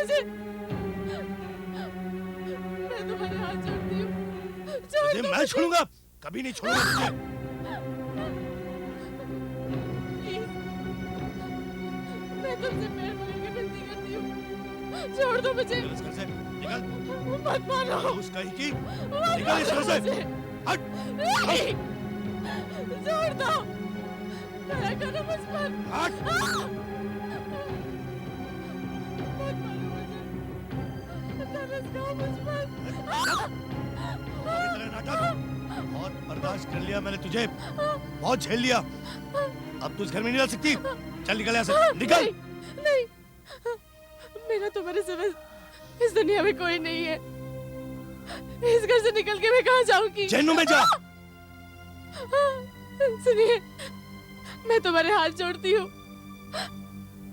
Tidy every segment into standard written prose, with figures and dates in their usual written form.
मुझे। मैं तुम्हारे हाथ जोड़ती हूँ, छोड़ दो मैं मुझे। छोड़ूंगा, कभी नहीं छोड़ूंगा तुझे। प्लीज, मैं तुमसे पैर पकड़ के विनती करती हूँ, छोड़ दो मुझे। निकल इस घर से, निकल। मत मारो, उस कहीं की, मत निकल इस घर मारो से। मुझे। हट। नहीं, छोड़ दो, दया करो मुझ पर। हट। मत मारो मुझे, तरस खाओ मुझ पर। इतना नाटक बहुत बर्दाश्त कर लिया मैंने तुझे, बहुत झेल लिया। अब तू इस घर में नहीं रह सकती। चल निकल यहाँ से, निकल। नहीं, नहीं, मेरा तुम्हारे सिवा इस दुनिया में कोई नहीं है। इस घर से निकल के मैं कहाँ जाऊंगी? जहन्नुम में जा। सुनिए, मैं तुम्हारे हाथ जोड़ती हूँ,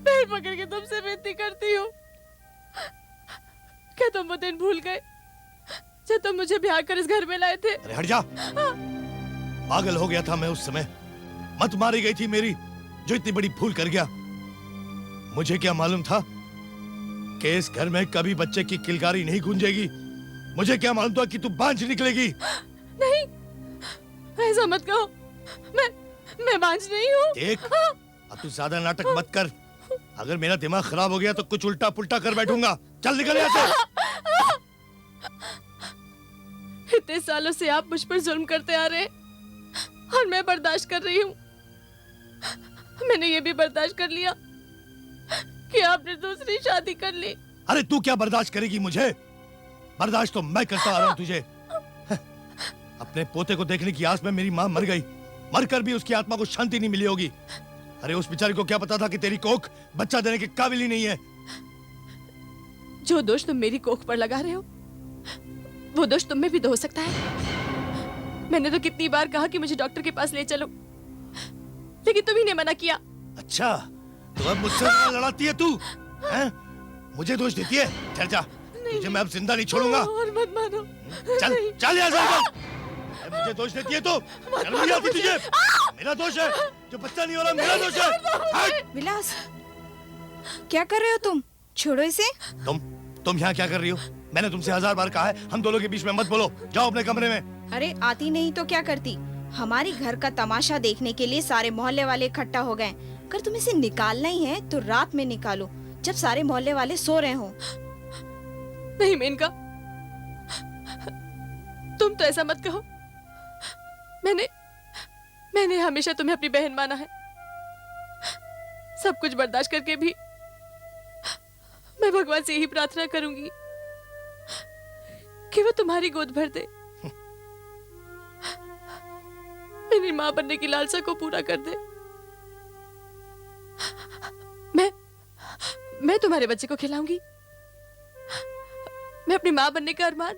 पैर पकड़ के तुमसे विनती करती हूँ। क्या तुम वो दिन भूल गए जब तुम मुझे ब्याह कर इस घर में लाए थे? अरे हट जा। पागल हो गया था मैं उस समय, मत मारी गई थी मेरी, जो इतनी बड़ी भूल कर गया। मुझे क्या मालूम था कि इस घर में कभी बच्चे की किलकारी नहीं गूंजेगी। मुझे क्या मालूम था कि तू बांझ निकलेगी। नहीं, ऐसा मत कहो। मैं बांझ नहीं हूँ। देख, अब तू ज्यादा नाटक मत कर। अगर मेरा दिमाग खराब हो गया तो कुछ उल्टा पुल्टा कर बैठूंगा। चल निकल यहाँ से। इतने सालों से आप मुझ पर जुल्म करते आ रहे हैं और मैं बर्दाश्त कर रही हूँ। मैंने ये भी बर्दाश्त कर लिया कि आपने दूसरी शादी कर ली। अरे तू क्या बर्दाश्त करेगी मुझे? बर्दाश्त तो मैं करता आ रहा हूँ तुझे। अपने पोते को देखने की आस में मेरी माँ मर गई, मरकर भी उसकी आत्मा को शांति नहीं मिली होगी। अरे उस बेचारी को क्या पता था कि तेरी कोख बच्चा देने के काबिल ही नहीं है। जो दोष तुम मेरी कोख पर लगा रहे हो, वो दोष तुम में भी तो हो सकता है। मैंने तो कितनी बार कहा कि मुझे डॉक्टर के पास ले चलो, लेकिन तुम्ही ने मना किया। अच्छा, तो अब मुझसे लड़ाती है तू, हैं? मुझे दोष देती है? चल जा, तुझे मैं अब जिंदा नहीं छोड़ूंगा। और मत मानो। चल नहीं। चल यहाँ से निकल। मुझे दोष देती है तो शर्म नहीं आती तुझे? मेरा दोष है, जो बच्चा नहीं हो रहा मेरा दोष है। हट। विलास, क्या कर रहे हो तुम? छोड़ो इसे। तुम यहाँ क्या कर रही हो? मैंने तुमसे 1000 बार कहा है हम दोनों के बीच में मत बोलो। जाओ अपने कमरे में। अरे आती नहीं तो क्या करती? हमारी घर का तमाशा देखने के लिए सारे मोहल्ले वाले इकट्ठा हो गए। अगर तुम इसे निकालना ही है तो रात में निकालो, जब सारे मोहल्ले वाले सो रहे हो। नहीं मेनका, तुम तो ऐसा मत कहो। मैंने हमेशा तुम्हें अपनी बहन माना है। सब कुछ बर्दाश्त करके भी मैं भगवान से यही प्रार्थना करूंगी कि वो तुम्हारी गोद भर दे, मेरी मां बनने की लालसा को पूरा कर दे। मैं तुम्हारे बच्चे को खिलाऊंगी। मैं अपनी मां बनने का अरमान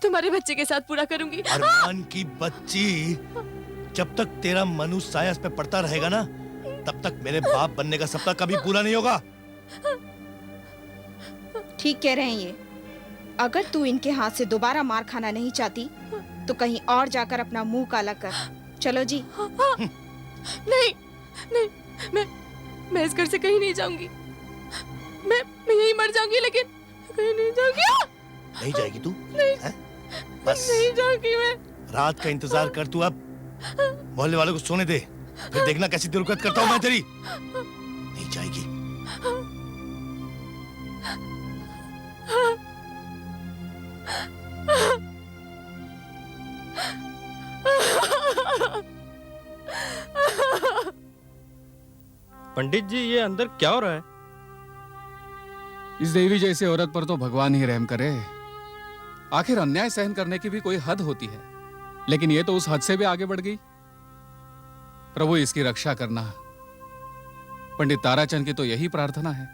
तुम्हारे बच्चे के साथ पूरा करूंगी। अरमान की बच्ची, जब तक तेरा मनु साया पे पड़ता रहेगा ना, तब तक मेरे बाप बनने का सपना कभी पूरा नहीं होगा। ठीक कह रहे हैं ये। अगर तू इनके हाथ से दोबारा मार खाना नहीं चाहती तो कहीं और जाकर अपना मुंह काला कर। चलो जी। नहीं, नहीं, मैं इस घर से कहीं नहीं जाऊंगी। मैं यहीं मर जाऊंगी, लेकिन कहीं नहीं जाऊंगी। नहीं जाएगी तू? नहीं, बस नहीं जाऊंगी मैं। रात का इंतजार कर तू। अब मोहल्ले वालों को सोने दे, फिर देखना कैसी दिलकत करता हूँ मैं तेरी। नहीं जाएगी। पंडित जी, ये अंदर क्या हो रहा है? इस देवी जैसी औरत पर तो भगवान ही रहम करे। आखिर अन्याय सहन करने की भी कोई हद होती है, लेकिन ये तो उस हद से भी आगे बढ़ गई। प्रभु इसकी रक्षा करना। पंडित ताराचंद की तो यही प्रार्थना है।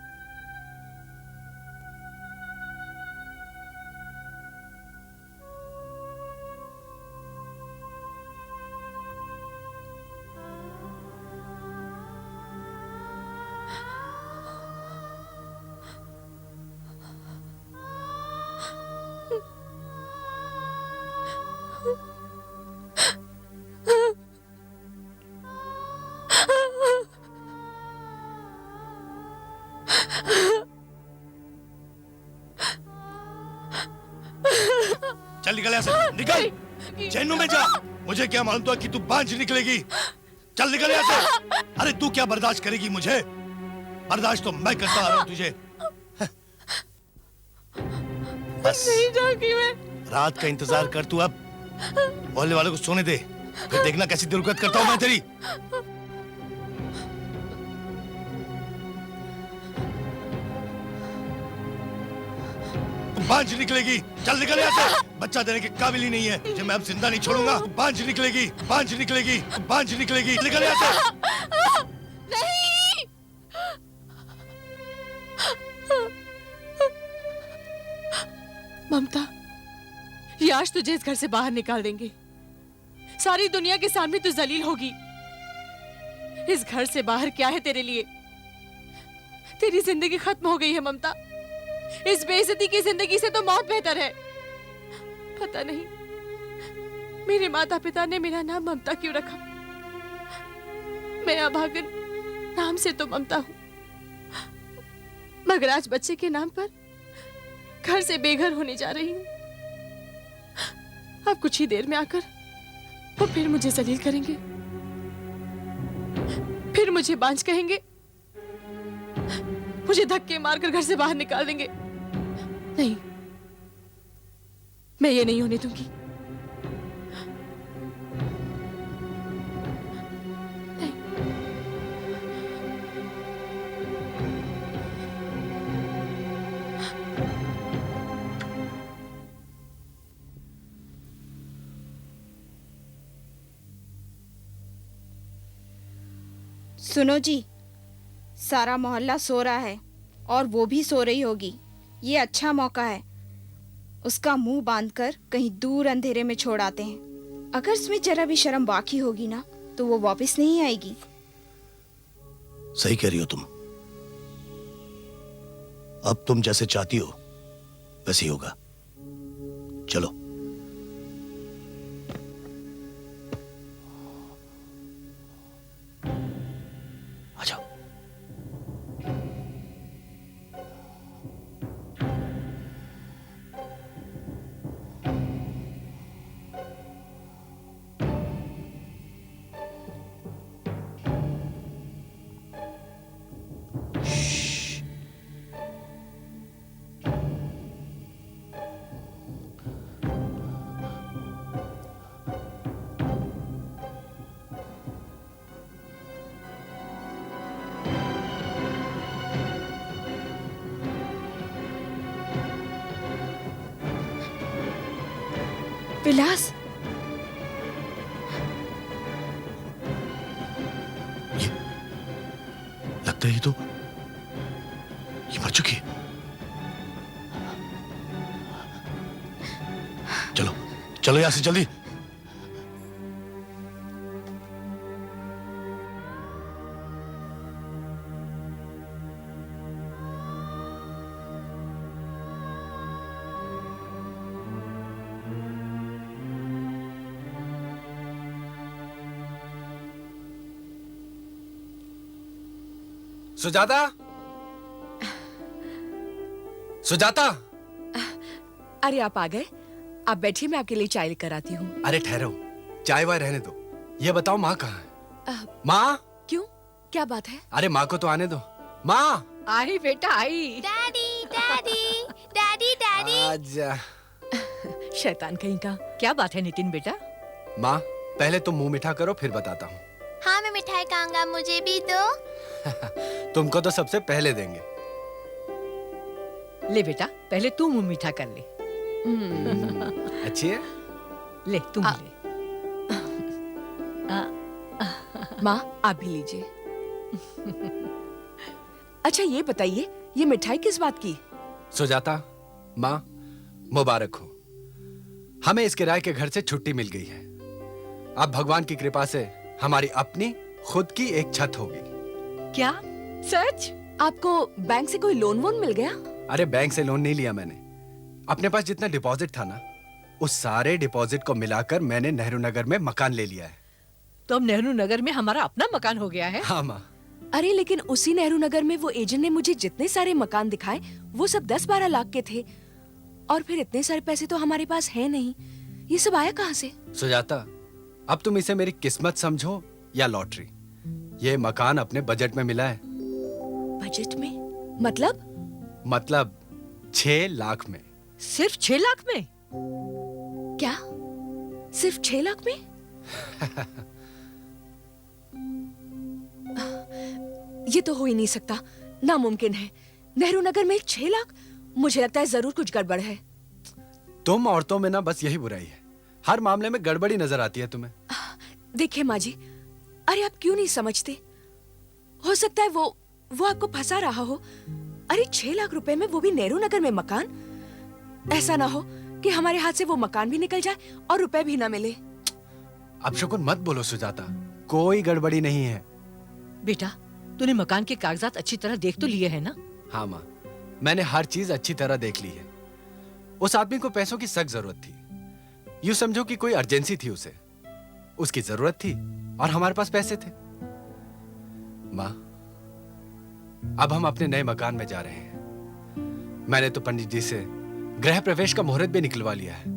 चल निकल यहाँ से, निकल। चैनू में जा। मुझे क्या मालूम था कि तू बांझ निकलेगी। चल निकल यहाँ से। अरे तू क्या बर्दाश्त करेगी मुझे? बर्दाश्त तो मैं करता आ रहा हूँ तुझे। बस नहीं जाऊंगी मैं। रात का इंतजार कर तू अब। मोहल्ले वालों को सोने दे, फिर देखना कैसी दुर्गत करता हूँ मैं तेरी। बांझ निकलेगी। चल निकल यहाँ से। बच्चा देने के काबिल ही नहीं है तुझे मैं अब जिंदा नहीं छोड़ूंगा। बांझ निकलेगी, बांझ निकलेगी, बांझ निकलेगी। निकल यहाँ से। नहीं। ममता, ये आज तुझे इस घर से बाहर निकाल देंगे। सारी दुनिया के सामने तू जलील होगी। इस घर से बाहर क्या है तेरे लिए? तेरी जिंदगी खत्म हो गई है ममता। इस बेइज्जती की जिंदगी से तो मौत बेहतर है। पता नहीं मेरे माता पिता ने मेरा नाम ममता क्यों रखा। मैं अभागन नाम से तो ममता हूं, मगर आज बच्चे के नाम पर घर से बेघर होने जा रही हूं। अब कुछ ही देर में आकर वो फिर मुझे जलील करेंगे, फिर मुझे बांझ कहेंगे, मुझे धक्के मारकर घर से बाहर निकाल देंगे। नहीं, मैं ये नहीं होने दूंगी। नहीं। सुनो जी, सारा मोहल्ला सो रहा है और वो भी सो रही होगी। ये अच्छा मौका है, उसका मुंह बांधकर कहीं दूर अंधेरे में छोड़ आते हैं। अगर इसमें जरा भी शर्म बाकी होगी ना तो वो वापस नहीं आएगी। सही कह रही हो तुम। अब तुम जैसे चाहती हो वैसे ही होगा। चलो। आ जाओ। विलास, लगता है ये मर चुकी है। चलो चलो यहां से जल्दी। सुजाता, सुजाता। अरे आप आ गए। आप बैठिए, मैं आपके लिए चाय लेकर आती हूँ। अरे ठहरो, चाय वाय रहने दो। ये बताओ माँ कहाँ है? माँ? क्यों, क्या बात है? अरे माँ को तो आने दो। माँ आई बेटा आई। Daddy daddy daddy daddy. आजा। शैतान कहीं का। क्या बात है नितिन बेटा? माँ पहले तुम मुंह मीठा करो फिर बताता हूँ। हाँ मैं मिठाई खाऊंगा, मुझे भी दो। तुमको तो सबसे पहले देंगे। ले बेटा, पहले तू मुंह मीठा कर ले। अच्छी है? ले तुम ले। माँ आप भी लीजिए। अच्छा ये बताइए, ये मिठाई किस बात की? सुजाता, माँ मुबारक हो। हमें इस किराए के घर से छुट्टी मिल गई है। अब भगवान की कृपा से हमारी अपनी खुद की एक छत होगी। क्या सच? आपको बैंक से कोई लोन वोन मिल गया? अरे बैंक से लोन नहीं लिया मैंने। अपने पास जितना डिपॉजिट था ना, उस सारे डिपॉजिट को मिलाकर मैंने नेहरू नगर में मकान ले लिया है। तो अब नेहरू नगर में हमारा अपना मकान हो गया है? हाँ माँ। अरे लेकिन उसी नेहरू नगर में वो एजेंट ने मुझे जितने सारे मकान दिखाए वो सब 10-12 लाख के थे। और फिर इतने सारे पैसे तो हमारे पास है नहीं। ये सब आया कहाँ से? सुजाता, अब तुम इसे मेरी किस्मत समझो या लॉटरी, ये मकान अपने बजट में मिला है। बजट में? मतलब 6 लाख में। सिर्फ 6 लाख में? क्या? सिर्फ 6 लाख में? ये तो हो ही नहीं सकता, नामुमकिन है। नेहरू नगर में 6 लाख? मुझे लगता है जरूर कुछ गड़बड़ है। तुम औरतों में ना बस यही बुराई है, हर मामले में गड़बड़ी नजर आती है तुम्हें। देखिए माँ जी, अरे आप क्यों नहीं समझते? हो सकता है वो आपको फंसा रहा हो। अरे 6 लाख रुपए में, वो भी नेहरू नगर में मकान। ऐसा ना हो कि हमारे हाथ से वो मकान भी निकल जाए और रुपए भी ना मिले। अब शकुन मत बोलो सुजाता, कोई गड़बड़ी नहीं है। बेटा, तूने मकान के कागजात अच्छी तरह देख तो लिए हैं ना? हाँ माँ, मैंने हर चीज अच्छी तरह देख ली है। उस आदमी को पैसों की सख्त जरूरत थी। यूं समझो कि कोई अर्जेंसी थी उसे, उसकी जरूरत थी और हमारे पास पैसे थे। माँ, अब हम अपने नए मकान में जा रहे हैं। मैंने तो पंडित जी से गृह प्रवेश का मुहूर्त भी निकलवा लिया है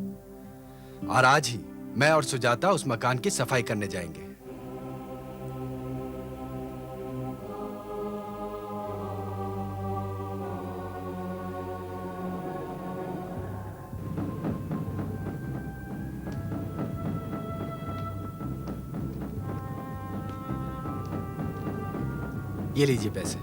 और आज ही मैं और सुजाता उस मकान की सफाई करने जाएंगे। ये लीजिए पैसे।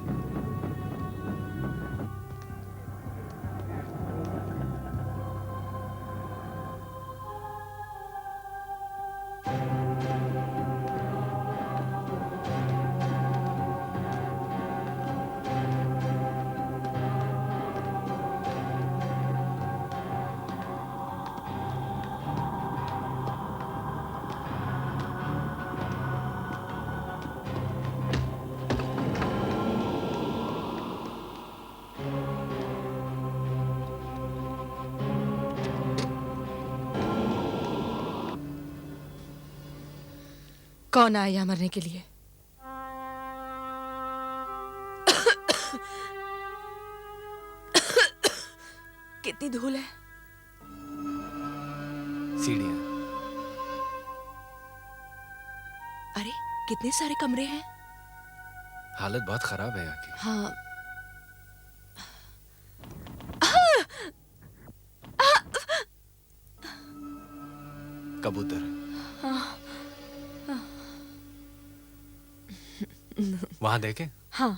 कौन आया यहाँ मरने के लिए? कितनी धूल है। सीढ़ियां। अरे कितने सारे कमरे हैं। हालत बहुत खराब है यहाँ की। हाँ। कबूतर। वहां देखे? हाँ।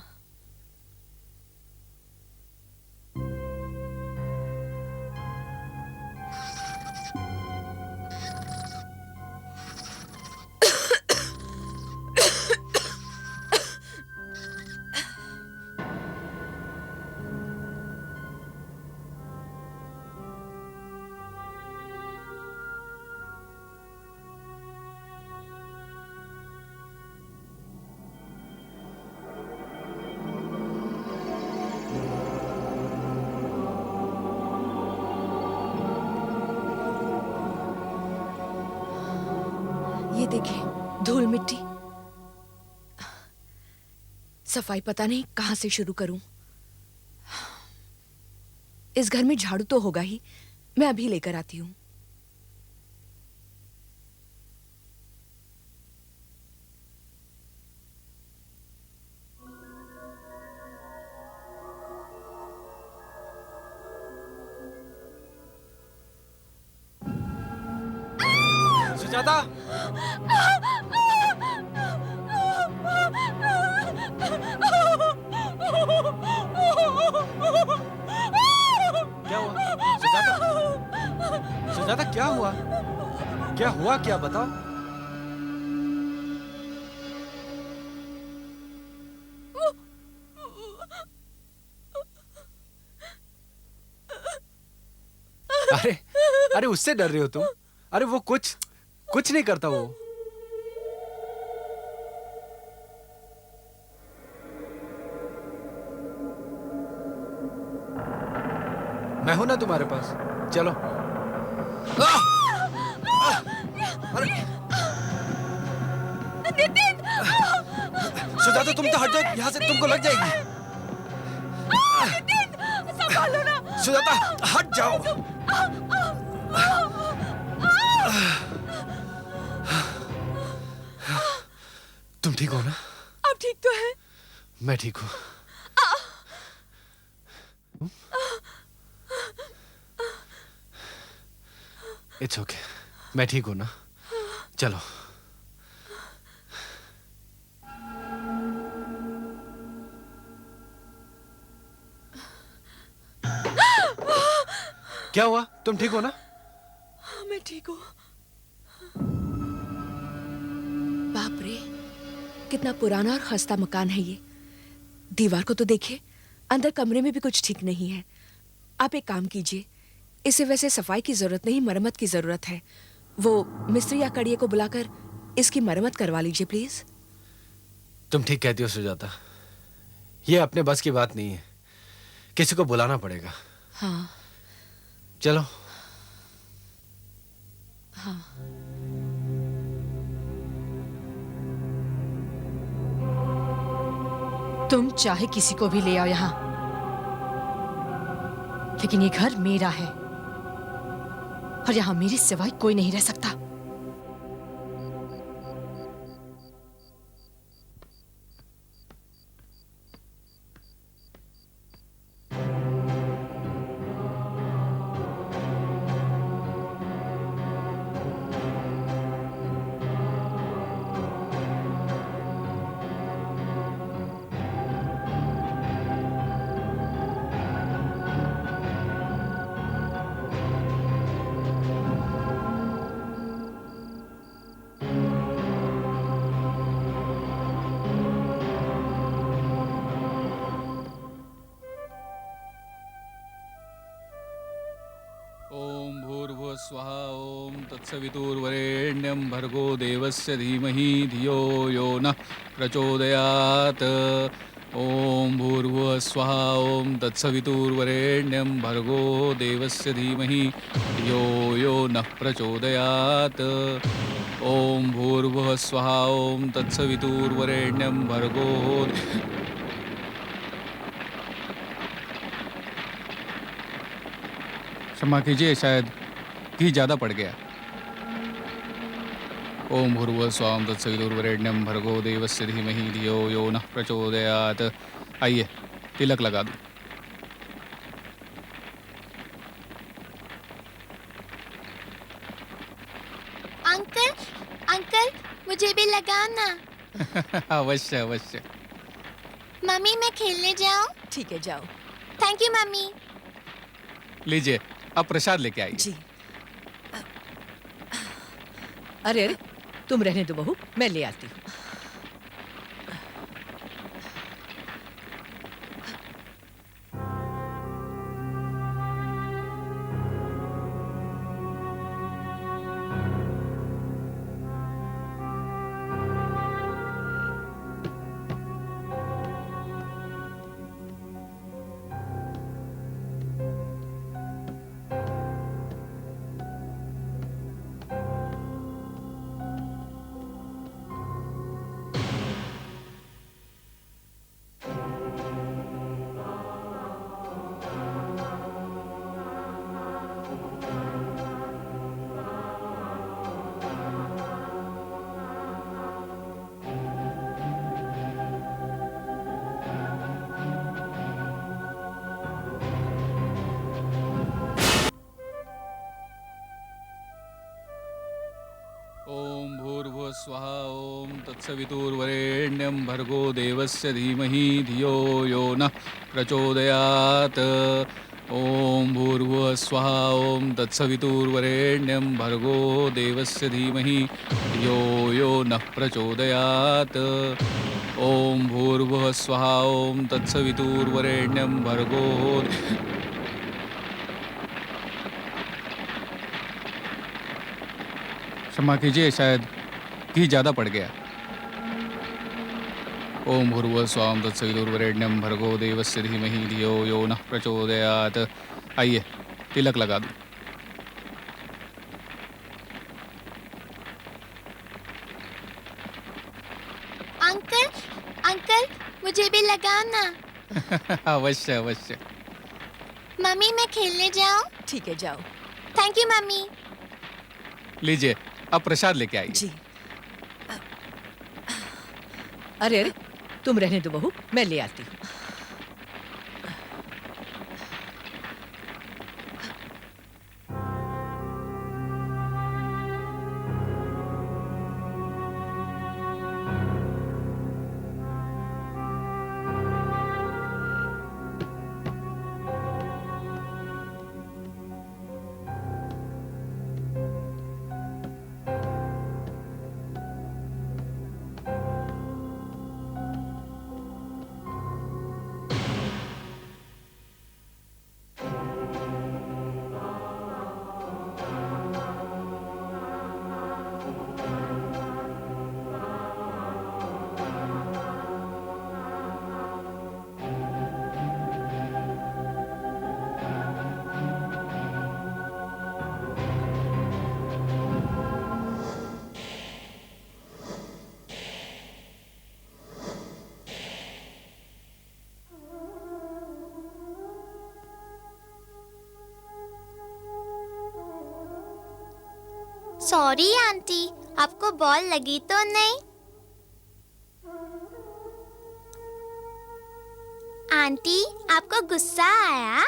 ये देखें, धूल मिट्टी। सफाई पता नहीं कहां से शुरू करूं। इस घर में झाड़ू तो होगा ही, मैं अभी लेकर आती हूं। सुजाता! क्या हुआ? सुजाता! सुजाता क्या हुआ? क्या हुआ, क्या बताओ? अरे अरे उससे डर रहे हो तुम? अरे वो कुछ नहीं करता वो। मैं हूं ना तुम्हारे पास, चलो। अरे सुजाता तुम तो हट जाओ यहाँ से, तुमको लग जाएगी। सुजाता हट जाओ। तुम ठीक हो ना? अब ठीक तो है? मैं ठीक हूँ। इट्स ओके, मैं ठीक हूँ ना? चलो। क्या हुआ? तुम ठीक हो ना? मैं ठीक हूँ। बाप रे, कितना पुराना और खस्ता मकान है ये। दीवार को तो देखिए, अंदर कमरे में भी कुछ ठीक नहीं है। आप एक काम कीजिए, इसे वैसे सफाई की जरूरत नहीं, मरम्मत की जरूरत है। वो मिस्त्री या कड़िए को बुलाकर इसकी मरम्मत करवा लीजिए प्लीज। तुम ठीक कहती हो सुजाता, ये अपने बस की बात नहीं है, किसी को बुलाना पड़ेगा। हाँ चलो। हाँ। तुम चाहे किसी को भी ले आओ यहाँ, लेकिन ये घर मेरा है और यहाँ मेरे सिवाय कोई नहीं रह सकता। ओम भूर्भुवः स्वः ओम तत्सवितुर्वरेण्यं भर्गो देवस्य धीमहि धियो यो नः प्रचोदयात्। ओम भूर्भुवः स्वः ओम तत्सवितुर्वरेण्यं भर्गो देवस्य धीमहि धियो यो नः प्रचोदयात्। ओम भूर्भुवः स्वः ओम तत्सवितुर्वरेण्यं भर्गो। क्षमा कीजिए, शायद घी ज़्यादा पड़ गया। ओम भूर्भुवः स्वः तत्सवितुर्वरेण्यं भर्गो देवस्य धीमहि धियो यो नः प्रचोदयात्। आइए तिलक लगा दूं। अंकल अंकल मुझे भी लगाओ ना। अवश्य अवश्य। मम्मी मैं खेलने जाऊं? ठीक है, जाओ। Thank you mummy. लीजिए, अब प्रसाद लेके आइए। जी। अरे अरे, तुम रहने दो बहू, मैं ले आती हूँ। ओम भूर्भुवः स्वः ओम तत्सवितुर्वरेण्यं भर्गो देवस्य धीमहि धियो यो नः प्रचोदयात्। ओम भूर्भुवः स्वः ओम तत्सवितुर्वरेण्यं भर्गो देवस्य धीमहि धियो यो नः प्रचोदयात्। ओम भूर्भुवः स्वः ओम तत्सवितुर्वरेण्यं भर्गो। क्षमा कीजिए, शायद घी ज़्यादा पड़ गया। ओम भूर्भुवः स्वः तत्सवितुर्वरेण्यं भर्गो देवस्य धीमहि धियो यो नः प्रचोदयात्। आइए तिलक लगा दूं। अंकल अंकल मुझे भी लगाओ ना। अवश्य अवश्य। मम्मी मैं खेलने जाऊं? ठीक है, जाओ। Thank you mummy. लीजिए, अब प्रसाद लेके आइए। जी। अरे अरे, तुम रहने दो बहू, मैं ले आती हूँ। सॉरी आंटी, आपको बॉल लगी तो नहीं? आंटी, आपको गुस्सा आया?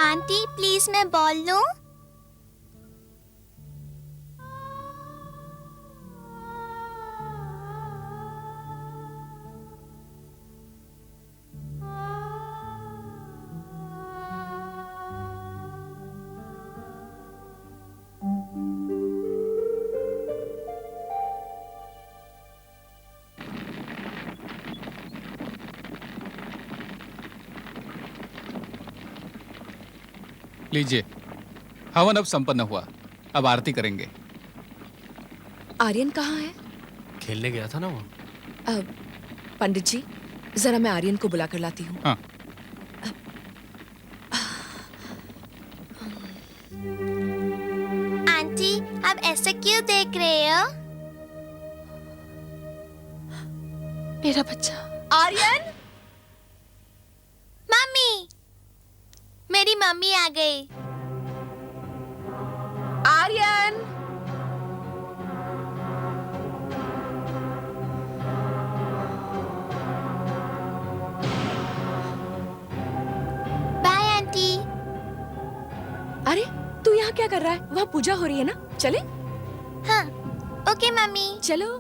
आंटी प्लीज मैं बॉल लूं? लीजिए, हवन अब संपन्न हुआ। अब आरती करेंगे। आर्यन कहाँ है? खेलने गया था ना वो। पंडित जी, जरा मैं आर्यन को बुला कर लाती हूँ। हाँ। आंटी, आप ऐसे क्यों देख रहे हो? मेरा बच्चा। आर्यन! मम्मी, मेरी मम्मी आ गई। आर्यन! Bye aunty. अरे तू यहाँ क्या कर रहा है? वहाँ पूजा हो रही है ना? चले? हाँ, ओके मम्मी। चलो।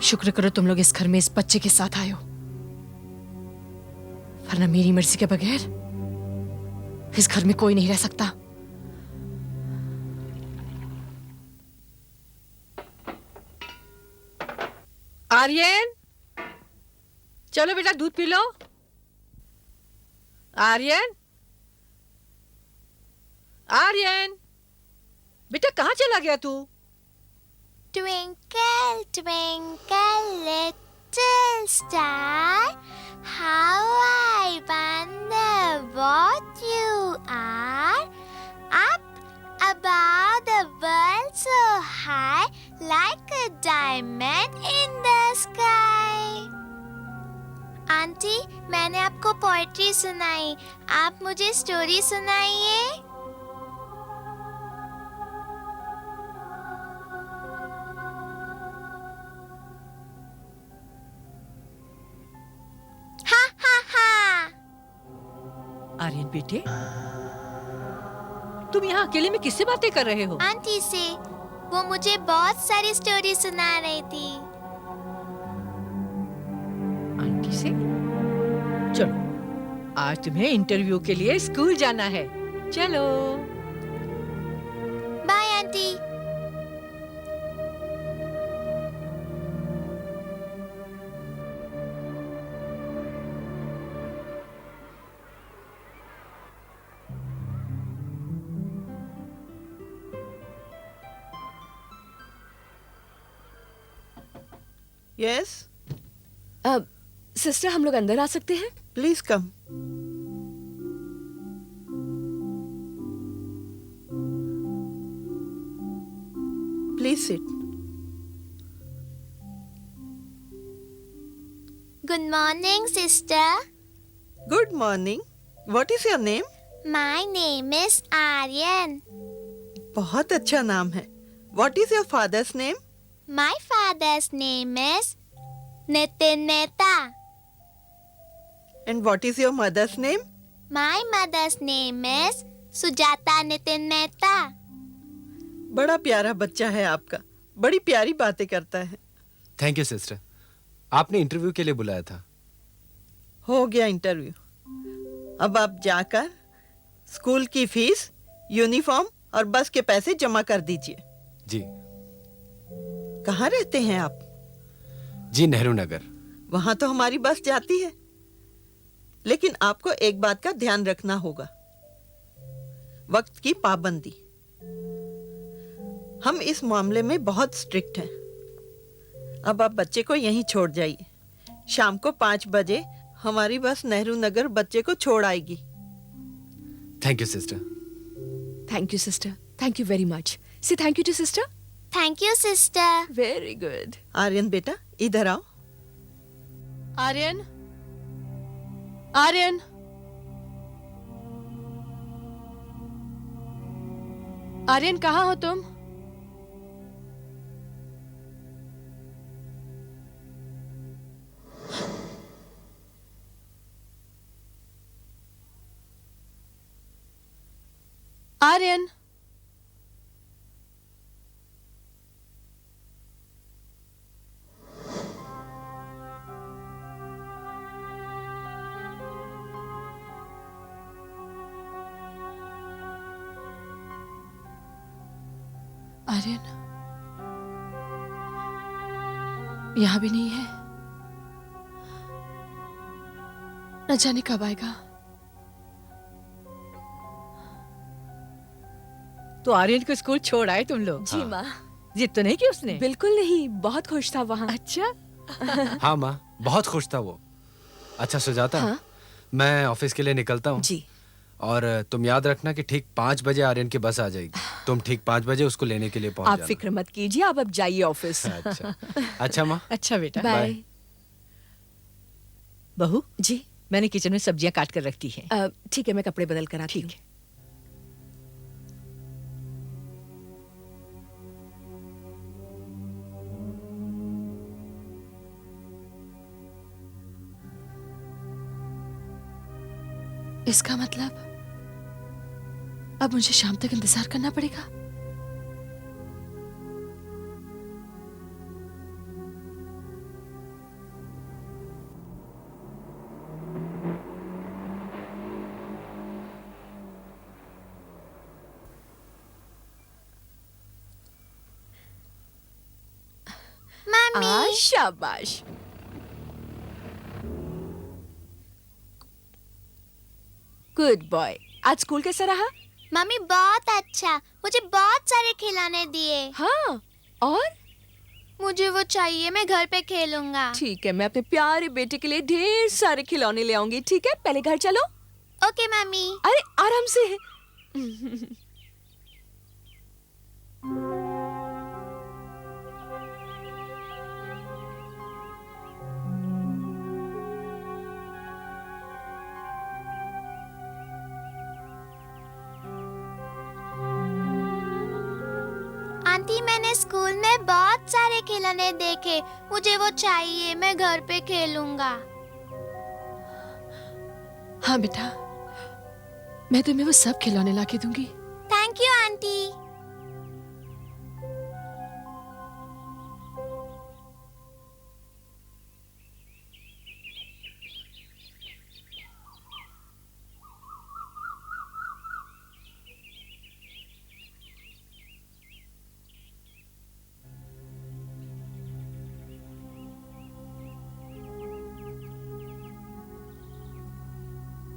शुक्र करो तुम लोग इस घर में इस बच्चे के साथ आए हो, वरना मेरी मर्जी के बगैर इस घर में कोई नहीं रह सकता। आर्यन, चलो बेटा दूध पी लो। आर्यन, आर्यन, बेटा कहाँ चला गया तू? Twinkle, twinkle, little star, how I wonder what you are. Up above the world so high, like a diamond in the sky. Aunty, मैंने आपको पोएट्री सुनाई, आप मुझे स्टोरी सुनाइए। हा हा हा। आर्यन बेटे, तुम यहाँ अकेले में किससे बातें कर रहे हो? आंटी से, वो मुझे बहुत सारी स्टोरी सुना रही थी। आंटी से? चलो, आज तुम्हें इंटरव्यू के लिए स्कूल जाना है। चलो। Bye aunty. Yes, सिस्टर, हम लोग अंदर आ सकते हैं? please come. Please sit. Good morning, sister. Good morning. What is your name? My name is Aryan. बहुत अच्छा नाम है. What is your father's name? My father's name is Nitin Mehta. And what is your mother's name? My mother's name is Sujata Nitin Mehta. बड़ा प्यारा बच्चा है आपका. बड़ी प्यारी बातें करता है. थैंक यू सिस्टर, आपने इंटरव्यू के लिए बुलाया था. हो गया इंटरव्यू. अब आप जाकर स्कूल की फीस, यूनिफॉर्म और बस के पैसे जमा कर दीजिए. जी. कहाँ रहते हैं आप? जी नेहरू नगर. वहां तो हमारी बस जाती है, लेकिन आपको एक बात का ध्यान रखना होगा. वक्त की पाबंदी. हम इस मामले में बहुत स्ट्रिक्ट हैं. अब आप बच्चे को यहीं छोड़ जाइए. शाम को 5 बजे हमारी बस नेहरू नगर बच्चे को छोड़ आएगी. Thank you sister. Thank you sister. Thank you very much. Say thank you to sister. Thank you, sister. Very good. Aryan बेटा, इधर आओ. आर्यन, आर्यन, आर्यन कहाँ हो तुम? आर्यन, आर्यन यहाँ भी नहीं है. न जाने कब आएगा. तो आर्यन को स्कूल छोड़ आए तुम लोग? जी माँ. जिद तो नहीं की उसने? बिल्कुल नहीं, बहुत खुश था वहाँ. अच्छा. हाँ माँ, बहुत खुश था वो. अच्छा सुजाता, हाँ? मैं ऑफिस के लिए निकलता हूँ. जी. और तुम याद रखना कि ठीक 5 बजे आर्यन की बस आ जाएगी. तुम ठीक 5 बजे उसको लेने के लिए पहुंच आप जाना. फिक्र मत कीजिए, आप अब जाइए ऑफिस. अच्छा. अच्छा माँ. अच्छा बेटा. बाय. बहू, जी. मैंने किचन में सब्जियां काट कर रखती हैं. ठीक है, मैं कपड़े बदल कर आती हूँ. इसका मतलब अब मुझे शाम तक इंतजार करना पड़ेगा. Mummy. शाबाश. Good boy. आज स्कूल कैसा रहा? मम्मी बहुत अच्छा. मुझे बहुत सारे खिलौने दिए. हाँ. और मुझे वो चाहिए. मैं घर पे खेलूंगा. ठीक है, मैं अपने प्यारे बेटे के लिए ढेर सारे खिलौने ले आऊंगी. ठीक है, पहले घर चलो. Okay mummy. अरे आराम से. आंटी, मैंने स्कूल में बहुत सारे खिलौने देखे. मुझे वो चाहिए. मैं घर पे खेलूंगा. हाँ बेटा, मैं तुम्हें वो सब खिलौने लाके दूंगी. Thank you aunty.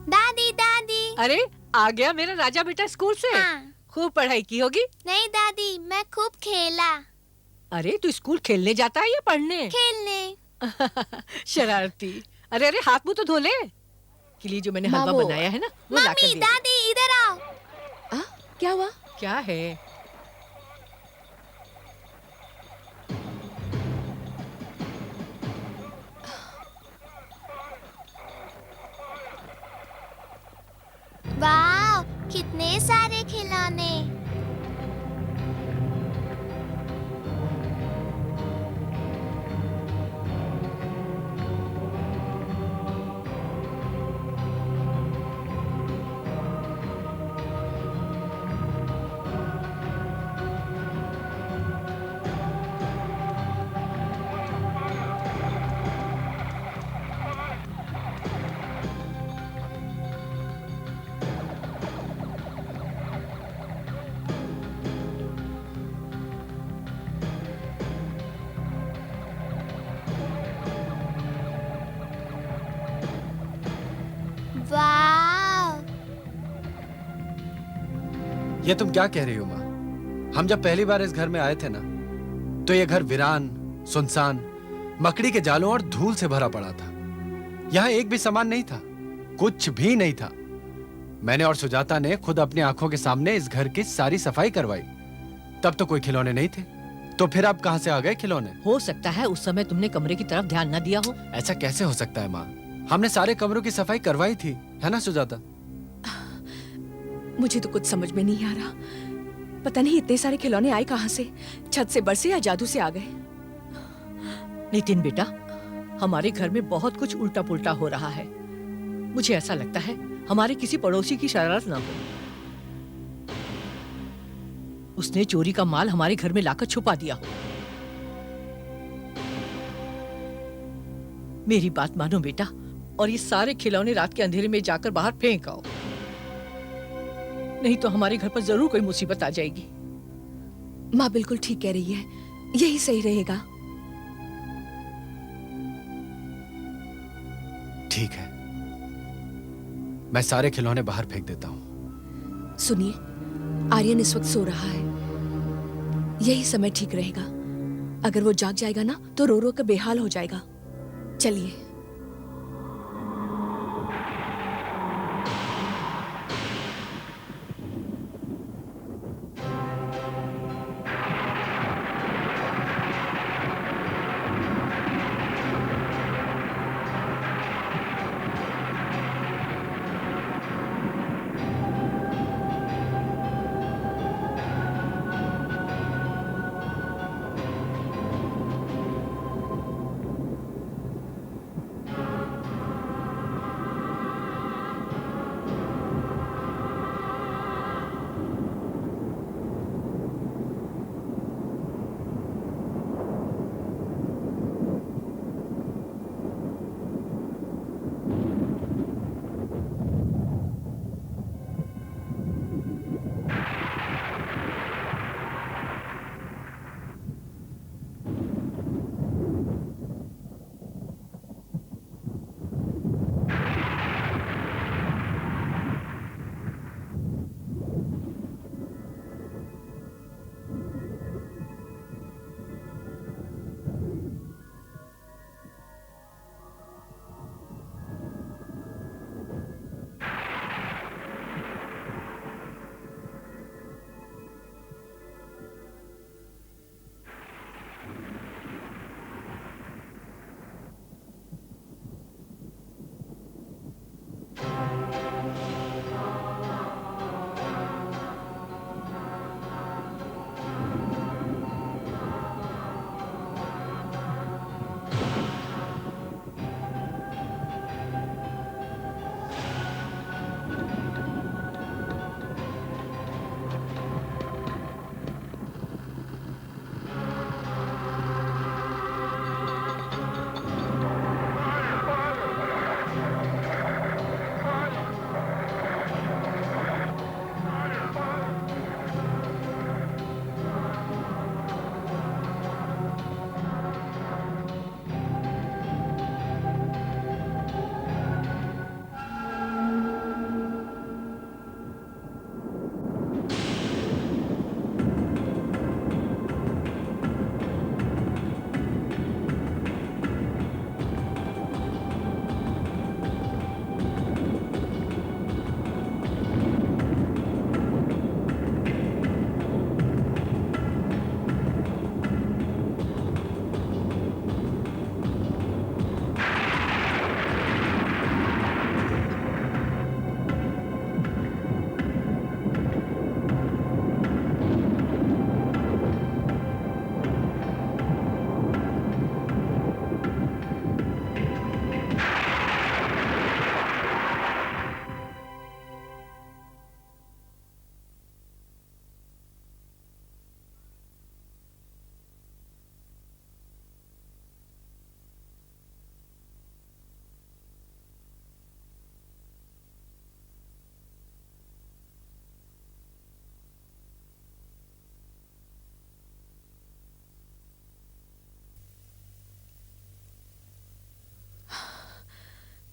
दादी दादी. अरे आ गया मेरा राजा बेटा स्कूल से. हाँ. खूब पढ़ाई की होगी. नहीं दादी, मैं खूब खेला. अरे तू स्कूल खेलने जाता है या पढ़ने? खेलने. शरारती. अरे अरे हाथ मुंह तो धो ले. के लिए जो मैंने हलवा वो- बनाया है ना, वो ला कर मम्मी दे. दादी इधर आओ. क्या हुआ? क्या है? कितने सारे खिलौने। वाव! ये तुम क्या कह रही हो माँ? हम जब पहली बार इस घर में आए थे ना, तो ये घर वीरान, सुनसान, मकड़ी के जालों और धूल से भरा पड़ा था। यहाँ एक भी सामान नहीं था, कुछ भी नहीं था। मैंने और सुजाता ने खुद अपनी आंखों के सामने इस घर की सारी सफाई करवाई। तब तो कोई खिलौने नहीं थे, तो फिर अब कहां से आ गए खिलौने? हो सकता है उस समय तुमने कमरे की तरफ ध्यान न दिया हो। ऐसा कैसे हो सकता है माँ? हमने सारे कमरों की सफाई करवाई थी, है ना सुजाता? मुझे तो कुछ समझ में नहीं आ रहा। पता नहीं इतने सारे खिलौने आए कहाँ से, छत से बरसे या जादू से आ गए। नितिन बेटा, हमारे घर में बहुत कुछ उल्टा पुल्टा हो रहा है। मुझे ऐसा लगता है हमारे किसी पड़ोसी की शरारत ना हो। उसने चोरी का माल हमारे घर में लाकर छुपा दिया हो। मेरी बात मानो बेटा, और ये सारे खिलौने रात के अंधेरे में जाकर बाहर फेंक आओ, नहीं तो हमारे घर पर जरूर कोई मुसीबत आ जाएगी। माँ बिल्कुल ठीक कह रही है, यही सही रहेगा। ठीक है, मैं सारे खिलौने बाहर फेंक देता हूँ। सुनिए, आर्यन इस वक्त सो रहा है, यही समय ठीक रहेगा। अगर वो जाग जाएगा ना तो रो रो कर बेहाल हो जाएगा। चलिए।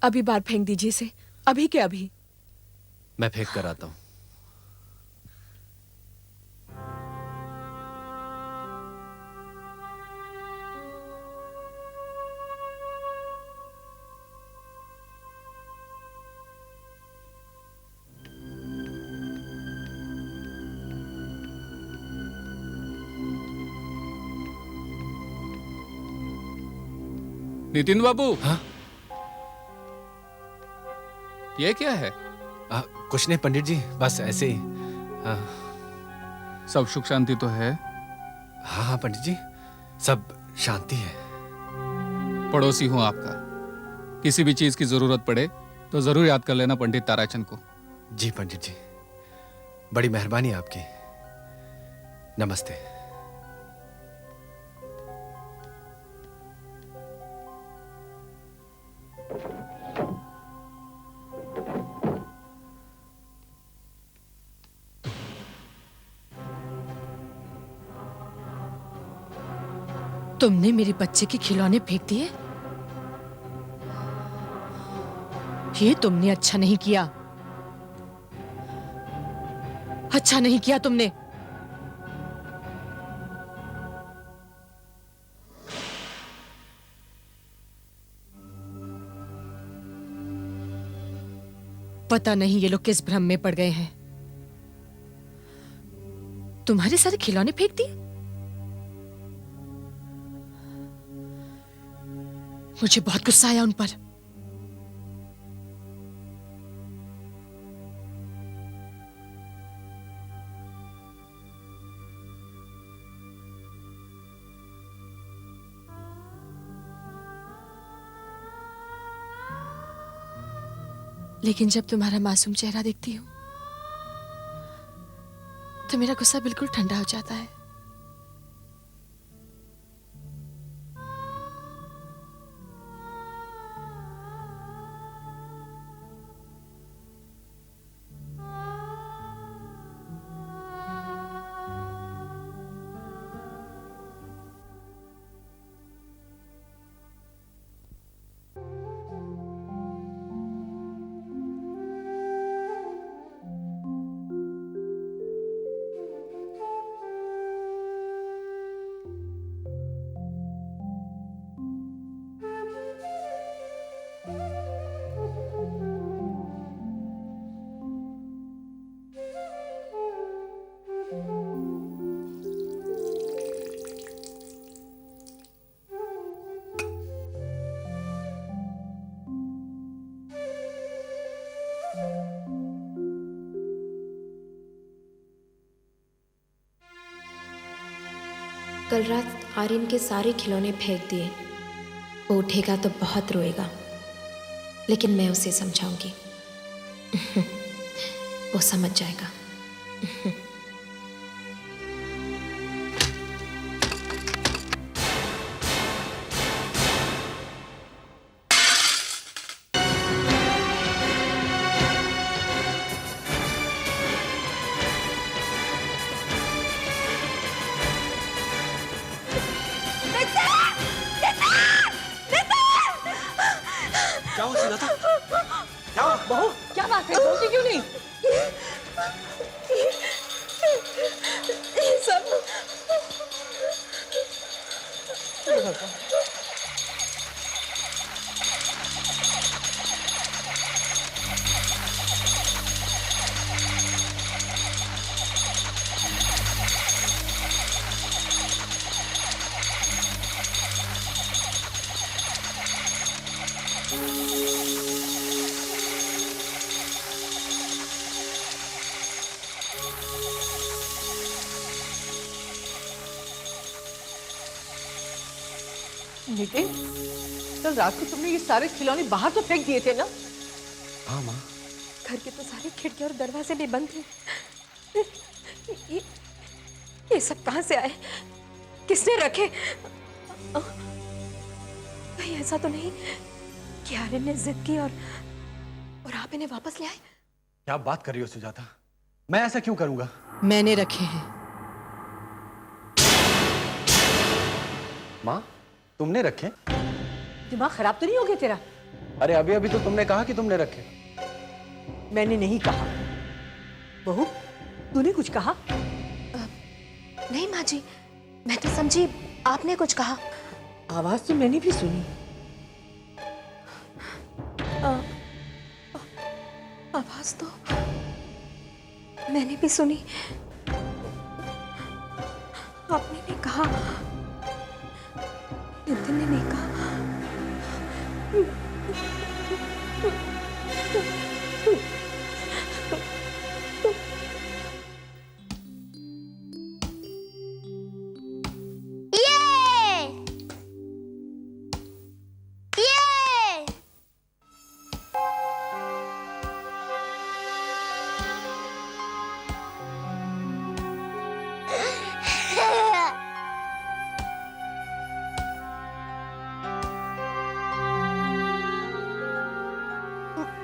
अभी बाहर फेंक दीजिए इसे, अभी के अभी। मैं फेंक कर आता हूं। नितिन बाबू, हाँ? ये क्या है? कुछ नहीं पंडित जी, बस ऐसे ही। सब सुख शांति तो है? हाँ हाँ पंडित जी, सब शांति है। पड़ोसी हूं आपका, किसी भी चीज की जरूरत पड़े तो जरूर याद कर लेना पंडित ताराचंद को। जी पंडित जी, बड़ी मेहरबानी आपकी। नमस्ते। तुमने मेरे बच्चे के खिलौने फेंक दिए? ये तुमने अच्छा नहीं किया, अच्छा नहीं किया तुमने। पता नहीं ये लोग किस भ्रम में पड़ गए हैं। तुम्हारे सारे खिलौने फेंक दिए? मुझे बहुत गुस्सा आया उन पर। लेकिन जब तुम्हारा मासूम चेहरा देखती हूं तो मेरा गुस्सा बिल्कुल ठंडा हो जाता है। कल रात आर्यन के सारे खिलौने फेंक दिए। वो उठेगा तो बहुत रोएगा, लेकिन मैं उसे समझाऊंगी। वो समझ जाएगा। क्या हुआ सीधा? क्या हुआ? बहू, क्या बात है? बोलती क्यों नहीं? नितिन, कल रात को तुमने ये सारे खिलौने बाहर तो फेंक दिए थे ना? हाँ माँ। घर के तो सारी खिड़कियां और दरवाजे भी बंद थे। ये सब कहां से आए? किसने रखे? कहीं ऐसा तो नहीं कि आर्यन ने जिद की और आप इन्हें वापस ले आए? क्या बात कर रही हो सुजाता? मैं ऐसा क्यों करूंगा? मैंने रखे हैं। माँ, तुमने रखे? दिमाग खराब तो नहीं हो गया तेरा? अरे अभी अभी तो तुमने कहा कि तुमने रखे। मैंने नहीं कहा। बहू, तूने कुछ कहा? नहीं माँ जी, मैं तो समझी आपने कुछ कहा। आवाज तो मैंने भी सुनी। आवाज तो मैंने भी सुनी। आपने नहीं कहा, नितिन ने नहीं कहा।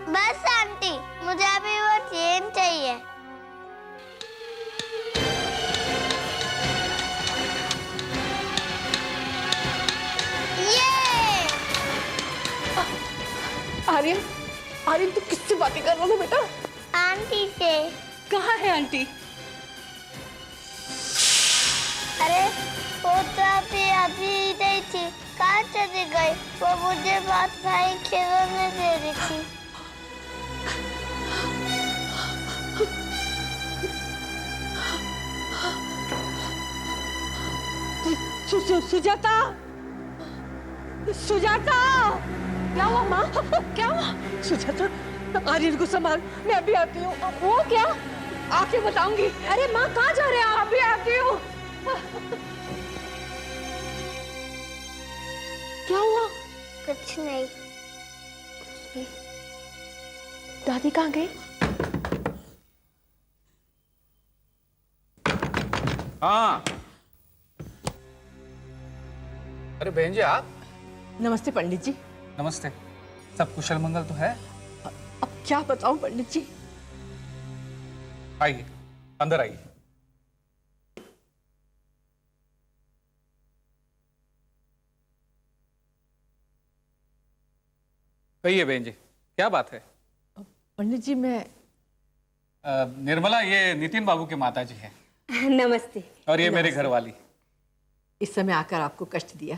बस आंटी, मुझे अभी वो चेन चाहिए। ये आर्यन, आर्यन तू किससे बातें कर रहा था बेटा? आंटी से। कहाँ है आंटी? अरे वो तो अभी इधर थी, कहाँ चली गई? वो मुझे बात भाई खिलौने दे रही थी। सुजाता, सुजाता, क्या हुआ माँ? क्या हुआ? सुजाता, आर्यन को संभाल, मैं अभी आती हूँ। वो क्या? आके बताऊंगी। अरे माँ कहाँ जा रहे हैं आप? अभी आती हूँ। क्या हुआ? कुछ नहीं। दादी कहाँ गई? हाँ। अरे बहन जी आप? नमस्ते पंडित जी। नमस्ते। सब कुशल मंगल तो है? अब क्या बताऊं पंडित जी? आइए, अंदर आइए। कहिए बहन जी, क्या बात है? पंडित जी मैं निर्मला, ये नितिन बाबू के माता जी हैं। नमस्ते। और ये मेरे घर वाली। इस समय आकर आपको कष्ट दिया।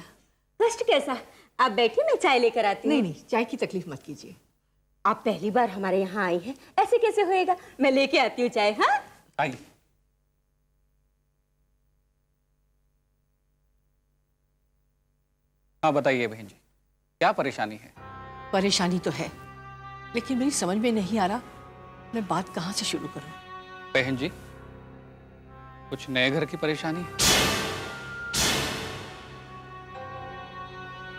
कष्ट कैसा? आप बैठिए, मैं चाय लेकर आती हूँ। नहीं नहीं, चाय की तकलीफ मत कीजिए। आप पहली बार हमारे यहाँ आई हैं, ऐसे कैसे होएगा? मैं लेके आती हूँ चाय। हाँ आइए। हाँ बताइए बहन जी, क्या परेशानी है? परेशानी तो है, लेकिन मेरी समझ में नहीं आ रहा मैं बात कहाँ से शुरू करूं। बहन जी, कुछ नए घर की परेशानी है?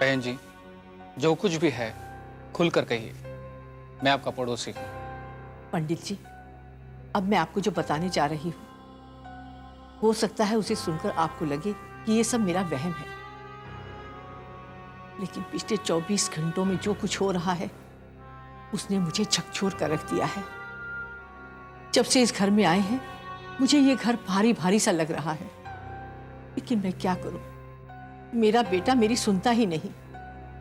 बहन जी, जो कुछ भी है खुलकर कहिए, मैं आपका पड़ोसी हूं। पंडित जी, अब मैं आपको जो बताने जा रही हूँ, हो सकता है उसे सुनकर आपको लगे कि ये सब मेरा वहम है, लेकिन पिछले 24 घंटों में जो कुछ हो रहा है उसने मुझे झकझोर कर रख दिया है। जब से इस घर में आए हैं मुझे ये घर भारी भारी सा लग रहा है, लेकिन मैं क्या करूं? मेरा बेटा मेरी सुनता ही नहीं,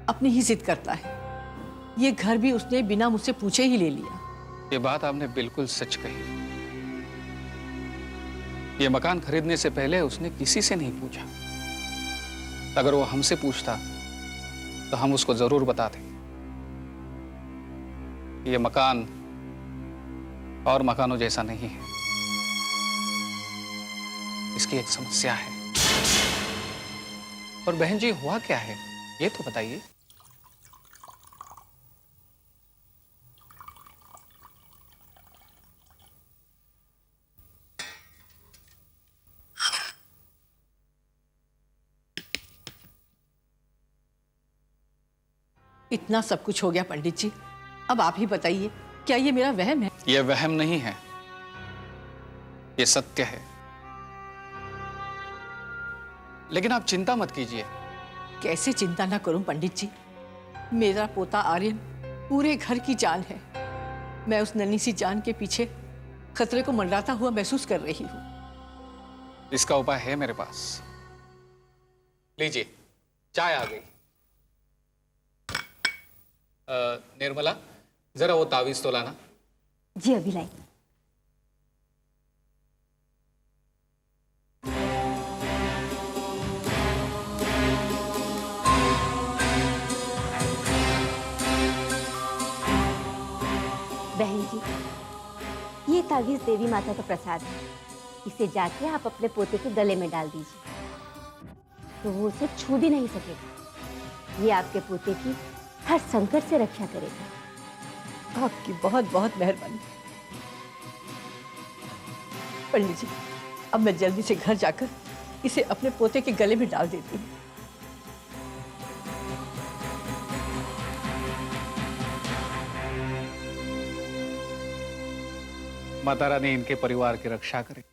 अपनी ही जिद करता है। ये घर भी उसने बिना मुझसे पूछे ही ले लिया। ये बात आपने बिल्कुल सच कही। ये मकान खरीदने से पहले उसने किसी से नहीं पूछा। अगर वो हमसे पूछता तो हम उसको जरूर बताते। ये मकान और मकानों जैसा नहीं है, इसकी एक समस्या है। और बहन जी हुआ क्या है ये तो बताइए। इतना सब कुछ हो गया पंडित जी, अब आप ही बताइए, क्या ये मेरा वहम है? ये वहम नहीं है, ये सत्य है। लेकिन आप चिंता मत कीजिए। कैसे चिंता ना करूं पंडित जी? मेरा पोता आर्यन पूरे घर की जान है। मैं उस नन्ही सी जान के पीछे खतरे को मंडराता हुआ महसूस कर रही हूं। इसका उपाय है मेरे पास। लीजिए, चाय आ गई। निर्मला, जरा वो तावीज तो लाना। जी अभी लाई। बहन जी, ये तावीज देवी माता का प्रसाद है। इसे जाके आप अपने पोते के गले में डाल दीजिए, तो वो उसे छू भी नहीं सकेगा। ये आपके पोते की हर संकट से रक्षा करेगा। आपकी बहुत बहुत मेहरबानी। पंडित जी, अब मैं जल्दी से घर जाकर इसे अपने पोते के गले में डाल देती हूँ। माता रानी इनके परिवार की रक्षा करे।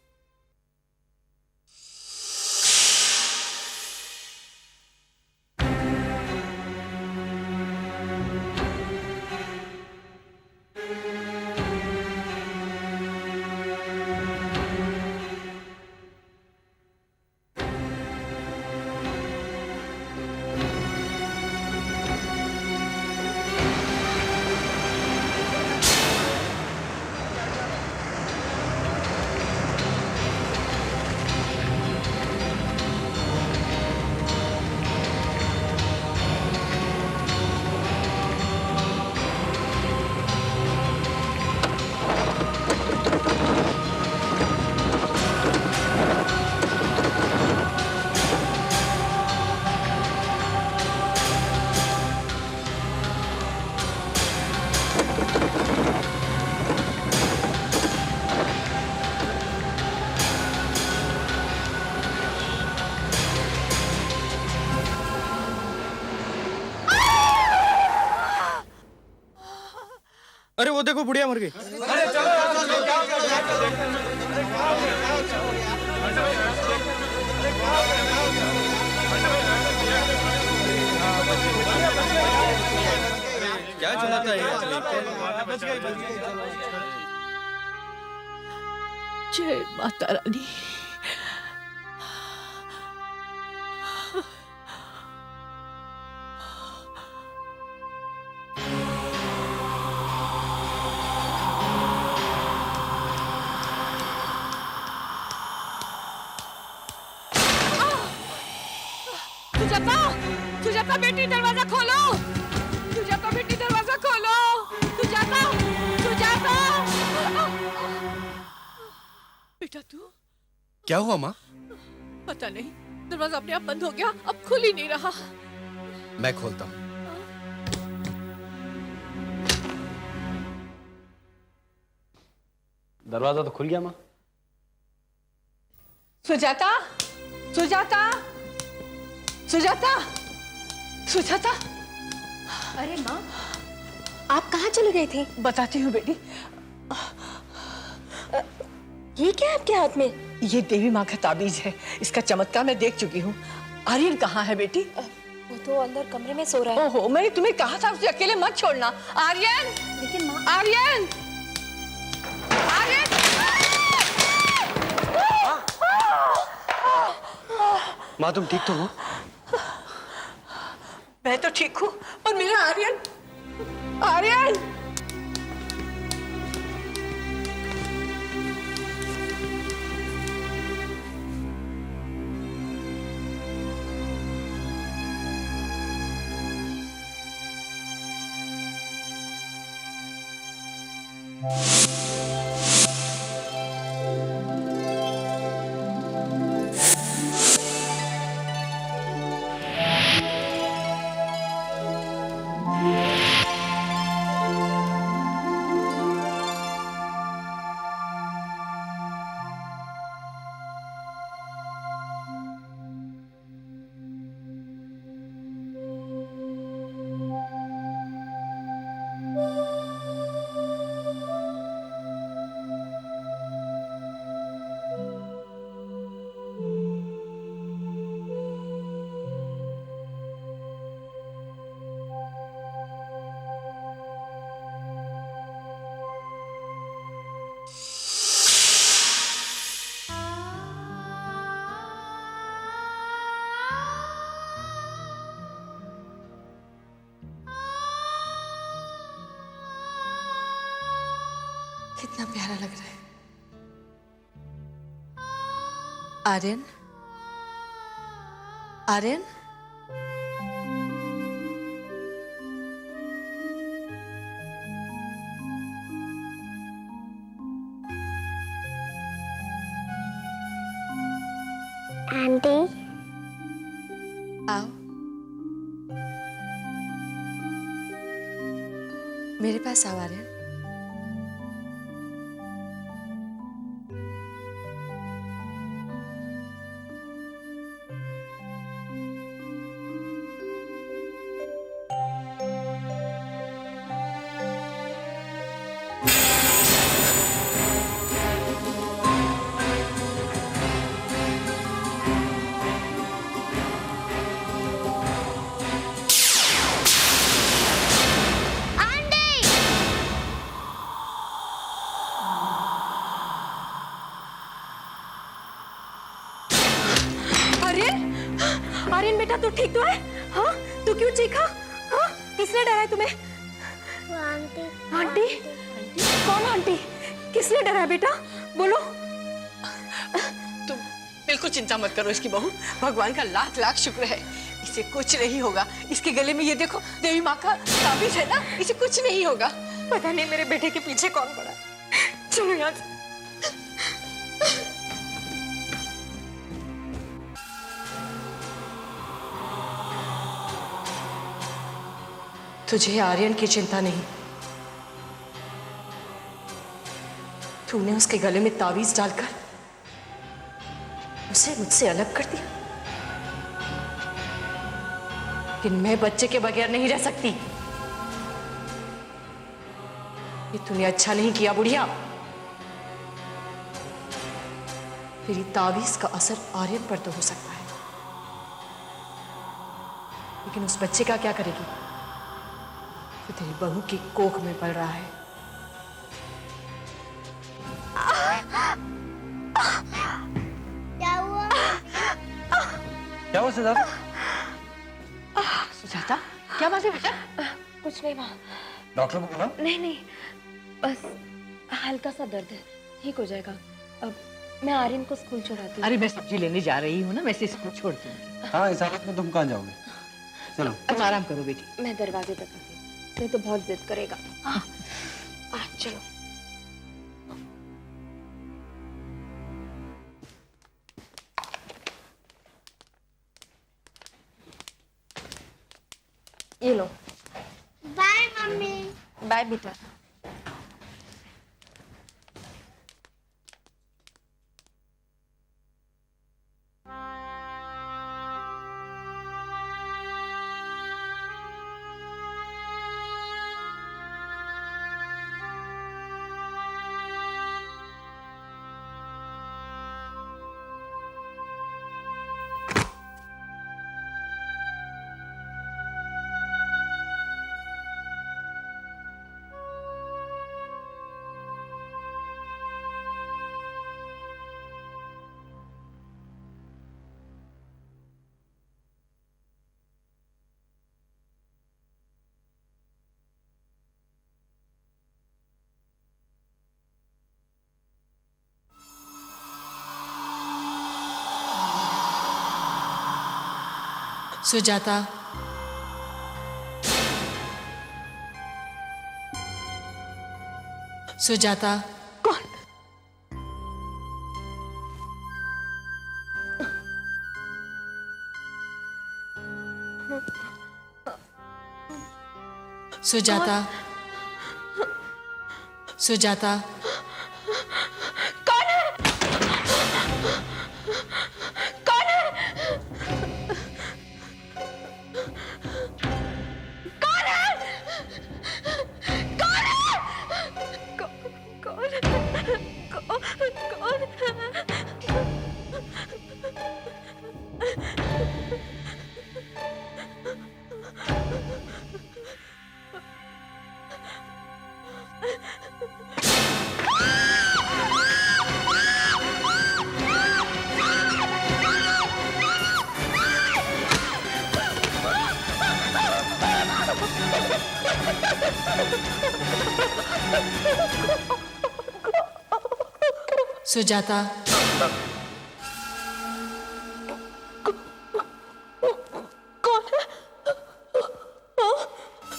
अरे वो देखो, बुढ़िया मर गई। क्या चलाता है? जय माता रानी। सुजाता, सुजाता बेटी दरवाजा खोलो। सुजाता बेटी दरवाजा खोलो। सुजाता, सुजाता। बेटा तू? क्या हुआ माँ? पता नहीं, दरवाजा अपने आप बंद हो गया, अब खुल ही नहीं रहा। मैं खोलता हूँ। दरवाजा तो खुल गया माँ। सुजाता, सुजाता, सुजाता, सुजाता। अरे माँ, आप कहाँ चले गए थे? बताती हूँ बेटी। ये क्या है आपके हाथ में? ये देवी माँ का ताबीज है। इसका चमत्कार मैं देख चुकी हूँ। आर्यन कहाँ है बेटी? वो तो अंदर कमरे में सो रहा है। ओहो, मैंने तुम्हें कहा था उसे अकेले मत छोड़ना। आर्यन! लेकिन माँ, आर्यन! आर्यन! माँ तुम ठीक तो हो? मैं तो ठीक हूँ, और मेरा आर्यन, आर्यन! कितना प्यारा लग रहा है। आर्यन, आर्यन, आंटी आओ मेरे पास आओ आर्यन। आर्यन बेटा तू ठीक तो है? हाँ, तू क्यों चीखा? हाँ, किसने डराया तुम्हें? वो आंटी। आंटी? कौन आंटी? किसने डराया बेटा? बोलो। तुम बिल्कुल चिंता मत करो इसकी बहू, भगवान का लाख लाख शुक्र है, इसे कुछ नहीं होगा। इसके गले में ये देखो देवी माँ का ताबीज है ना, इसे कुछ नहीं होगा। पता नहीं मेरे बेटे के पीछे कौन पड़ा है। चलो यहाँ से। तुझे आर्यन की चिंता नहीं, तूने उसके गले में तावीज डालकर उसे मुझसे अलग कर दिया। लेकिन मैं बच्चे के बगैर नहीं रह सकती। ये तूने अच्छा नहीं किया बुढ़िया। तेरी तावीज का असर आर्यन पर तो हो सकता है, लेकिन उस बच्चे का क्या करेगी जो तेरी बहू की कोख में पल रहा है? क्या हुआ? क्या हुआ सुजाता? सुजाता, क्या बात है बेटा? कुछ नहीं माँ। डॉक्टर को बुलाओ। नहीं नहीं, बस हल्का सा दर्द है, ठीक हो जाएगा। अब मैं आर्यन को स्कूल छोड़ाती हूँ। अरे मैं सब्जी लेने जा रही हूँ ना, मैं स्कूल छोड़ दूंगी। हाँ, इस हालत में तुम कहाँ जाओगे? चलो। तुम आराम करो बेटी। मैं दरवाजे तक आती हूँ, नहीं तो बहुत जिद करेगा। चलो। ये लो। Bye mummy. बाय बेटा। सुजाता, सुजाता। कौन? सुजाता, सुजाता। कौन है? कौन है? कौन है? कौन है? कौन सुजाता,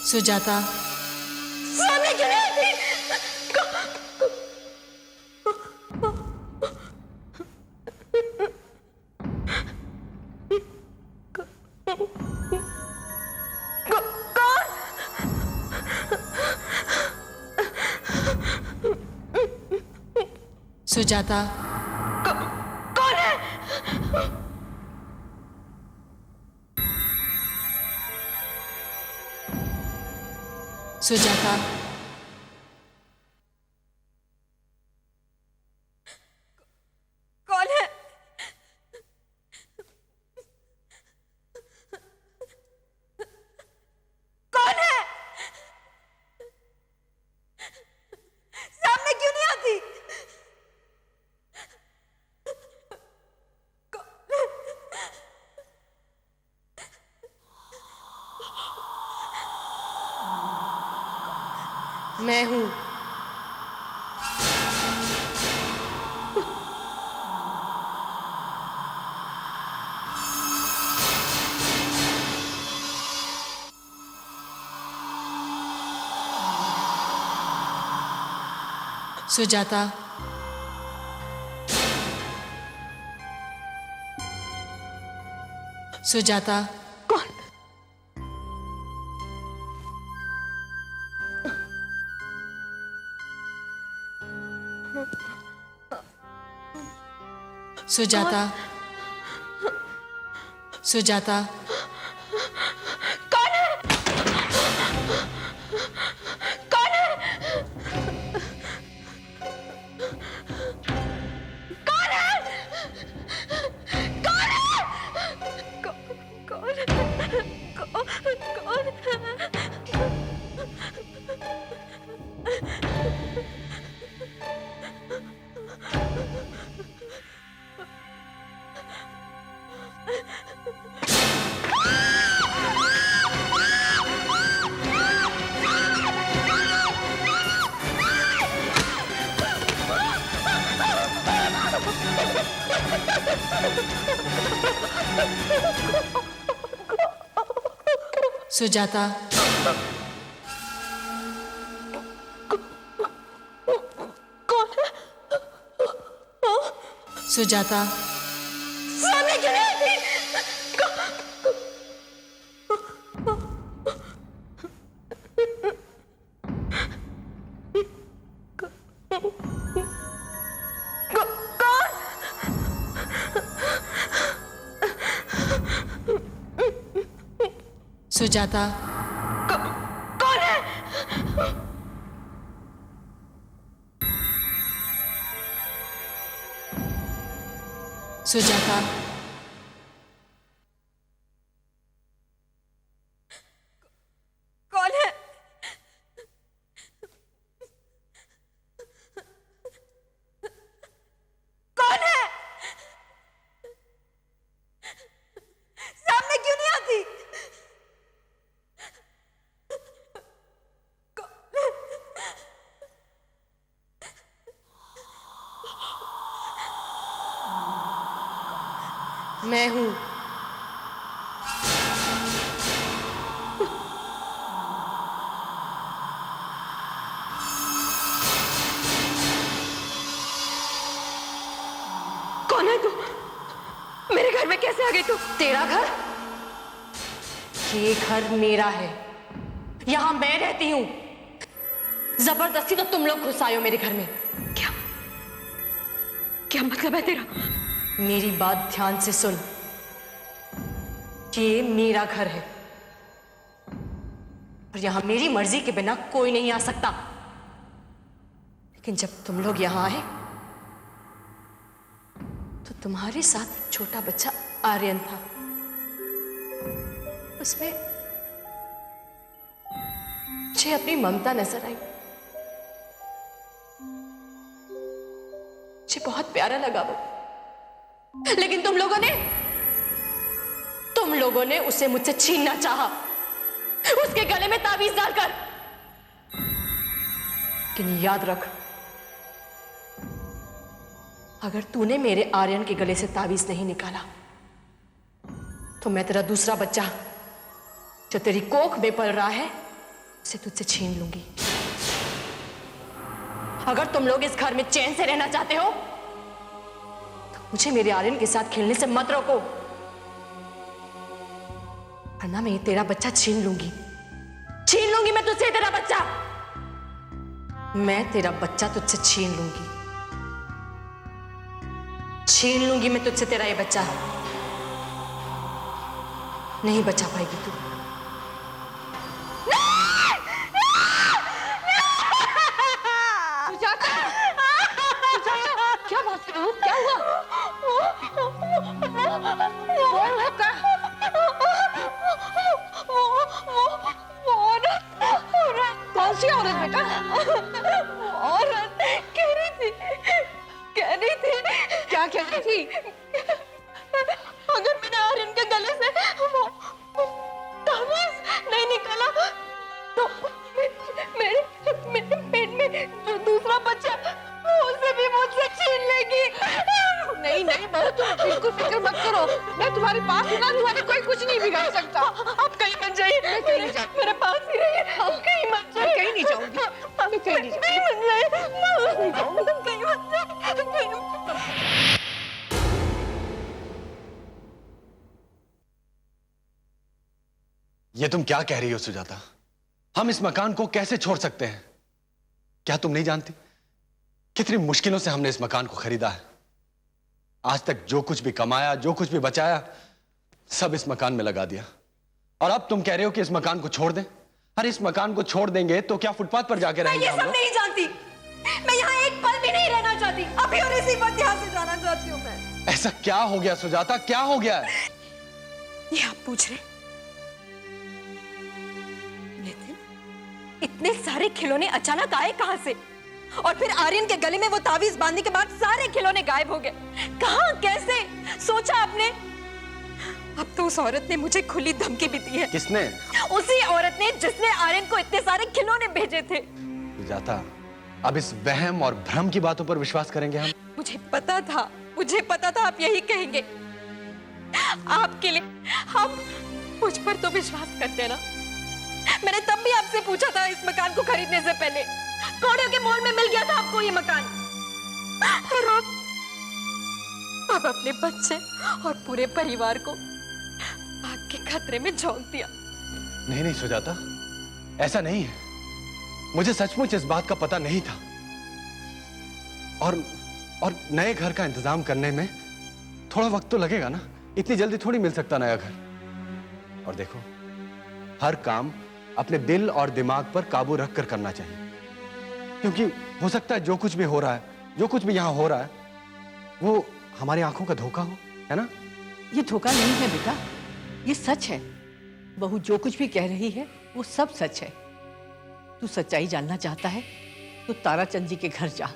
सुजाता, सामने क्यों नहीं आती? सुजाता, कौन है? सुजाता, कौन है? कौन है? सामने क्यों नहीं आती? मैं हूं। सुजाता, सुजाता, सुजाता, सुजाता, कौन है? कौन है? कौन है? कौन है? कौन सुजाता, सुजाता, सामने क्यों नहीं आती? सुजाता, कौन है? सुजाता, कौन है? कौन है? सामने क्यों नहीं आती? मैं हूं। कौन है तू? मेरे घर में कैसे आ गई तू? तेरा घर? ये घर मेरा है, यहां मैं रहती हूं। जबरदस्ती तो तुम लोग घुस आए हो मेरे घर में। क्या मतलब है तेरा? मेरी बात ध्यान से सुन। ये मेरा घर है और यहां मेरी मर्जी के बिना कोई नहीं आ सकता। लेकिन जब तुम लोग यहां आए तो तुम्हारे साथ एक छोटा बच्चा आर्यन था। उसमें मुझे अपनी ममता नजर आई। मुझे बहुत प्यारा लगा वो। लेकिन तुम लोगों ने उसे मुझसे छीनना चाहा, उसके गले में ताबीज डालकर। लेकिन याद रख, अगर तूने मेरे आर्यन के गले से ताबीज नहीं निकाला तो मैं तेरा दूसरा बच्चा जो तेरी कोख में पल रहा है उसे तुझसे छीन लूंगी। अगर तुम लोग इस घर में चैन से रहना चाहते हो तो मुझे मेरे आर्यन के साथ खेलने से मत रोको, वरना मैं तेरा बच्चा छीन लूंगी मैं तुझसे तेरा बच्चा। मैं तेरा बच्चा तुझसे छीन लूंगी मैं तुझसे तेरा ये बच्चा। नहीं बचा पाएगी तू। क्या बात है? क्या हुआ? कौन सी औरत बेटा? औरत कह रही थी क्या कह रही थी? अगर मैंने आर्यन के गले से वो ताबीज नहीं निकाला तो मेरे पेट में जो दूसरा बच्चा उसे भी मुझसे छीन लेगी। नहीं बहू, तुम बिल्कुल फिक्र मत करो। मैं तुम्हारे पास हूँ ना, तुम्हारे कोई कुछ नहीं बिगाड़ सकता। आप कहीं मत जाइए। मैं कहीं नहीं जाऊंगी। मेरे पास ही रहिए। आप कहीं मत जाइए। मैं कहीं नहीं जाऊंगी। मैं कहीं नहीं जाऊंगी। मत जाइए। कहीं मत जाइए। ये तुम क्या कह रही हो सुजाता? हम इस मकान को कैसे छोड़ सकते हैं? क्या तुम नहीं जानती कितनी मुश्किलों से हमने इस मकान को खरीदा है? आज तक जो कुछ भी कमाया, जो कुछ भी बचाया, सब इस मकान में लगा दिया, और अब तुम कह रहे हो कि इस मकान को छोड़ दें? अरे इस मकान को छोड़ देंगे तो क्या फुटपाथ पर जाके रहेंगे हम लोग? मैं ये सब नहीं जानती। मैं यहाँ एक पल भी नहीं रहना चाहती। अभी और इसी वक्त यहाँ से जाना चाहती हूँ मैं। ऐसा क्या हो गया सुजाता, क्या हो गया है? ये आप पूछ रहे? नितिन, इतने सारे खिलौने अचानक आए कहां से? और फिर आर्यन के गले में वो ताबीज बांधने के बाद सारे खिलौने गायब हो गए। कहां, कैसे? सोचा आपने? अब तो उस औरत ने मुझे खुली धमकी भी दी है। किसने? उसी औरत ने जिसने आर्यन को इतने सारे खिलौने भेजे थे। सुजाता, अब इस वहम और भ्रम की बातों पर विश्वास करेंगे हम? मुझे पता था आप यही कहेंगे। आपके लिए हम मुझ पर तो विश्वास करते ना। मैंने तब भी आपसे पूछा था इस मकान को खरीदने से पहले। कौड़ियों के मोल में मिल गया था आपको ये मकान। और अब अपने बच्चे और पूरे परिवार को आग के खतरे में झोंक दिया। नहीं सुजाता, ऐसा नहीं है। मुझे सचमुच इस बात का पता नहीं था, और नए घर का इंतजाम करने में थोड़ा वक्त तो लगेगा ना। इतनी जल्दी थोड़ी मिल सकता नया घर। और देखो, हर काम अपने दिल और दिमाग पर काबू रख कर करना चाहिए, क्योंकि हो सकता है जो कुछ भी हो रहा है, जो कुछ भी यहाँ हो रहा है, वो हमारी आंखों का धोखा हो, है ना? ये धोखा नहीं है बेटा, ये सच है। बहू जो कुछ भी कह रही है वो सब सच है। तू सच्चाई जानना चाहता है तो ताराचंद जी के घर जा।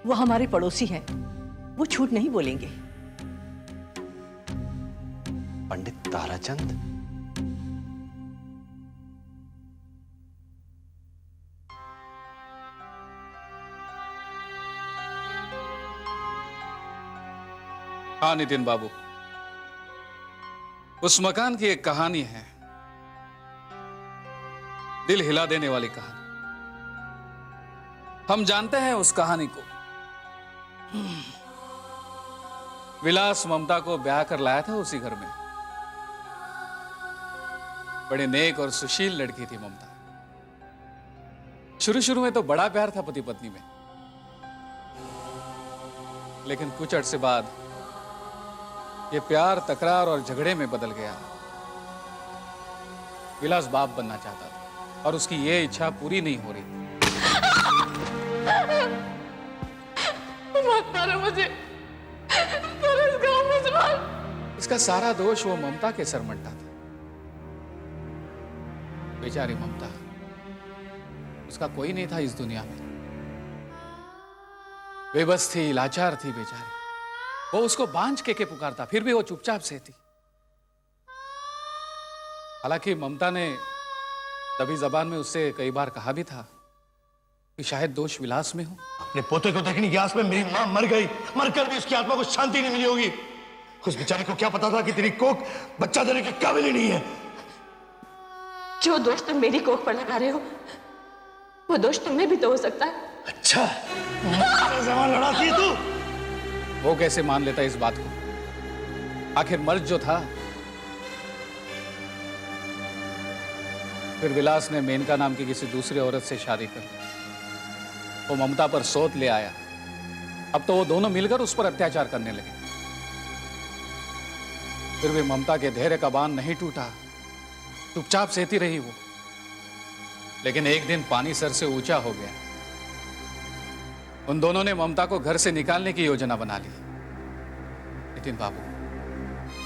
वो हमारे पड़ोसी हैं, वो झूठ नहीं बोलेंगे। पंडित ताराचंद? हाँ नितिन बाबू, उस मकान की एक कहानी है, दिल हिला देने वाली कहानी। हम जानते हैं उस कहानी को। विलास ममता को ब्याह कर लाया था उसी घर में। बड़े नेक और सुशील लड़की थी ममता। शुरू शुरू में तो बड़ा प्यार था पति पत्नी में, लेकिन कुछ अरसे बाद ये प्यार तकरार और झगड़े में बदल गया। विलास बाप बनना चाहता था और उसकी ये इच्छा पूरी नहीं हो रही। मुझे इस गांव में इसका सारा दोष वो ममता के सर मंडा था। बेचारी ममता, उसका कोई नहीं था इस दुनिया में। बेबस थी, लाचार थी बेचारी। वो उसको बांझ के पुकारता, फिर भी वो चुपचाप सहती। हालांकि ममता ने तभी जबान में उससे कई बार कहा भी था कि शायद दोष विलास में हो। अपने पोते को देखने की आस में मेरी मां मर गई, मरकर भी उसकी आत्मा को शांति नहीं मिली होगी। उस बेचारे को क्या पता था कि तेरी कोख बच्चा देने के काबिल ही नहीं है। जो दोष तुम मेरी कोख पर लगा रहे हो, वो दोष तुम्हें भी तो हो सकता है। अच्छा, जबान लड़ाती है तू। वो कैसे मान लेता इस बात को? आखिर मर्द जो था। फिर विलास ने मेनका नाम की किसी दूसरी औरत से शादी कर ली। वो ममता पर सोत ले आया। अब तो वो दोनों मिलकर उस पर अत्याचार करने लगे। फिर भी ममता के धैर्य का बांध नहीं टूटा, चुपचाप सहती रही वो। लेकिन एक दिन पानी सर से ऊंचा हो गया। उन दोनों ने ममता को घर से निकालने की योजना बना ली। नितिन बाबू,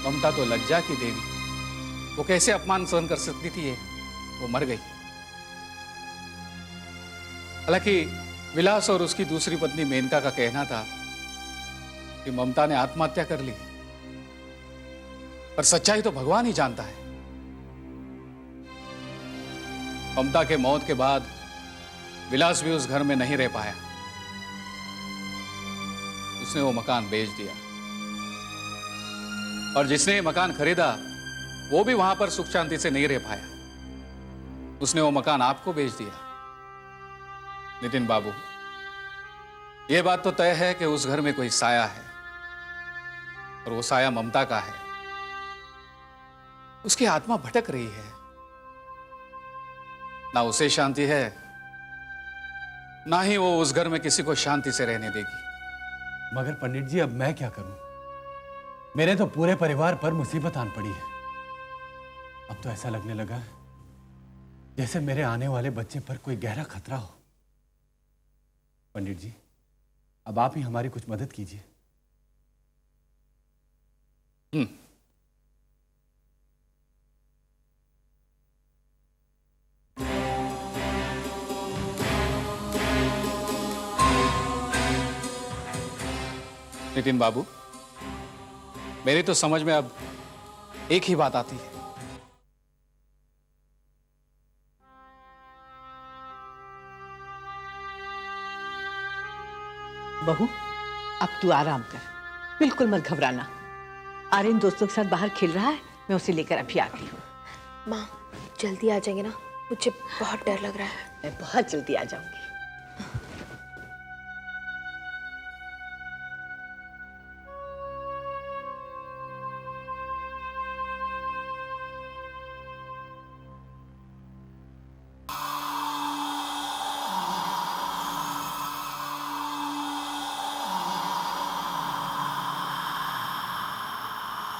ममता तो लज्जा की देवी, वो कैसे अपमान सहन कर सकती थी? वो मर गई। हालांकि विलास और उसकी दूसरी पत्नी मेनका का कहना था कि ममता ने आत्महत्या कर ली, पर सच्चाई तो भगवान ही जानता है। ममता के मौत के बाद विलास भी उस घर में नहीं रह पाया। उसने वो मकान बेच दिया, और जिसने मकान खरीदा वो भी वहां पर सुख शांति से नहीं रह पाया। उसने वो मकान आपको बेच दिया। नितिन बाबू, यह बात तो तय है कि उस घर में कोई साया है, और वो साया ममता का है। उसकी आत्मा भटक रही है, ना उसे शांति है, ना ही वो उस घर में किसी को शांति से रहने देगी। मगर पंडित जी, अब मैं क्या करूं? मेरे तो पूरे परिवार पर मुसीबत आन पड़ी है। अब तो ऐसा लगने लगा जैसे मेरे आने वाले बच्चे पर कोई गहरा खतरा हो। पंडित जी, अब आप ही हमारी कुछ मदद कीजिए। नितिन बाबू, मेरी तो समझ में अब एक ही बात आती है। बहू, अब तू आराम कर, बिल्कुल मत घबराना। आर्यन दोस्तों के साथ बाहर खेल रहा है, मैं उसे लेकर अभी आती हूँ। माँ, जल्दी आ जाएंगे ना? मुझे बहुत डर लग रहा है। मैं बहुत जल्दी आ जाऊंगी।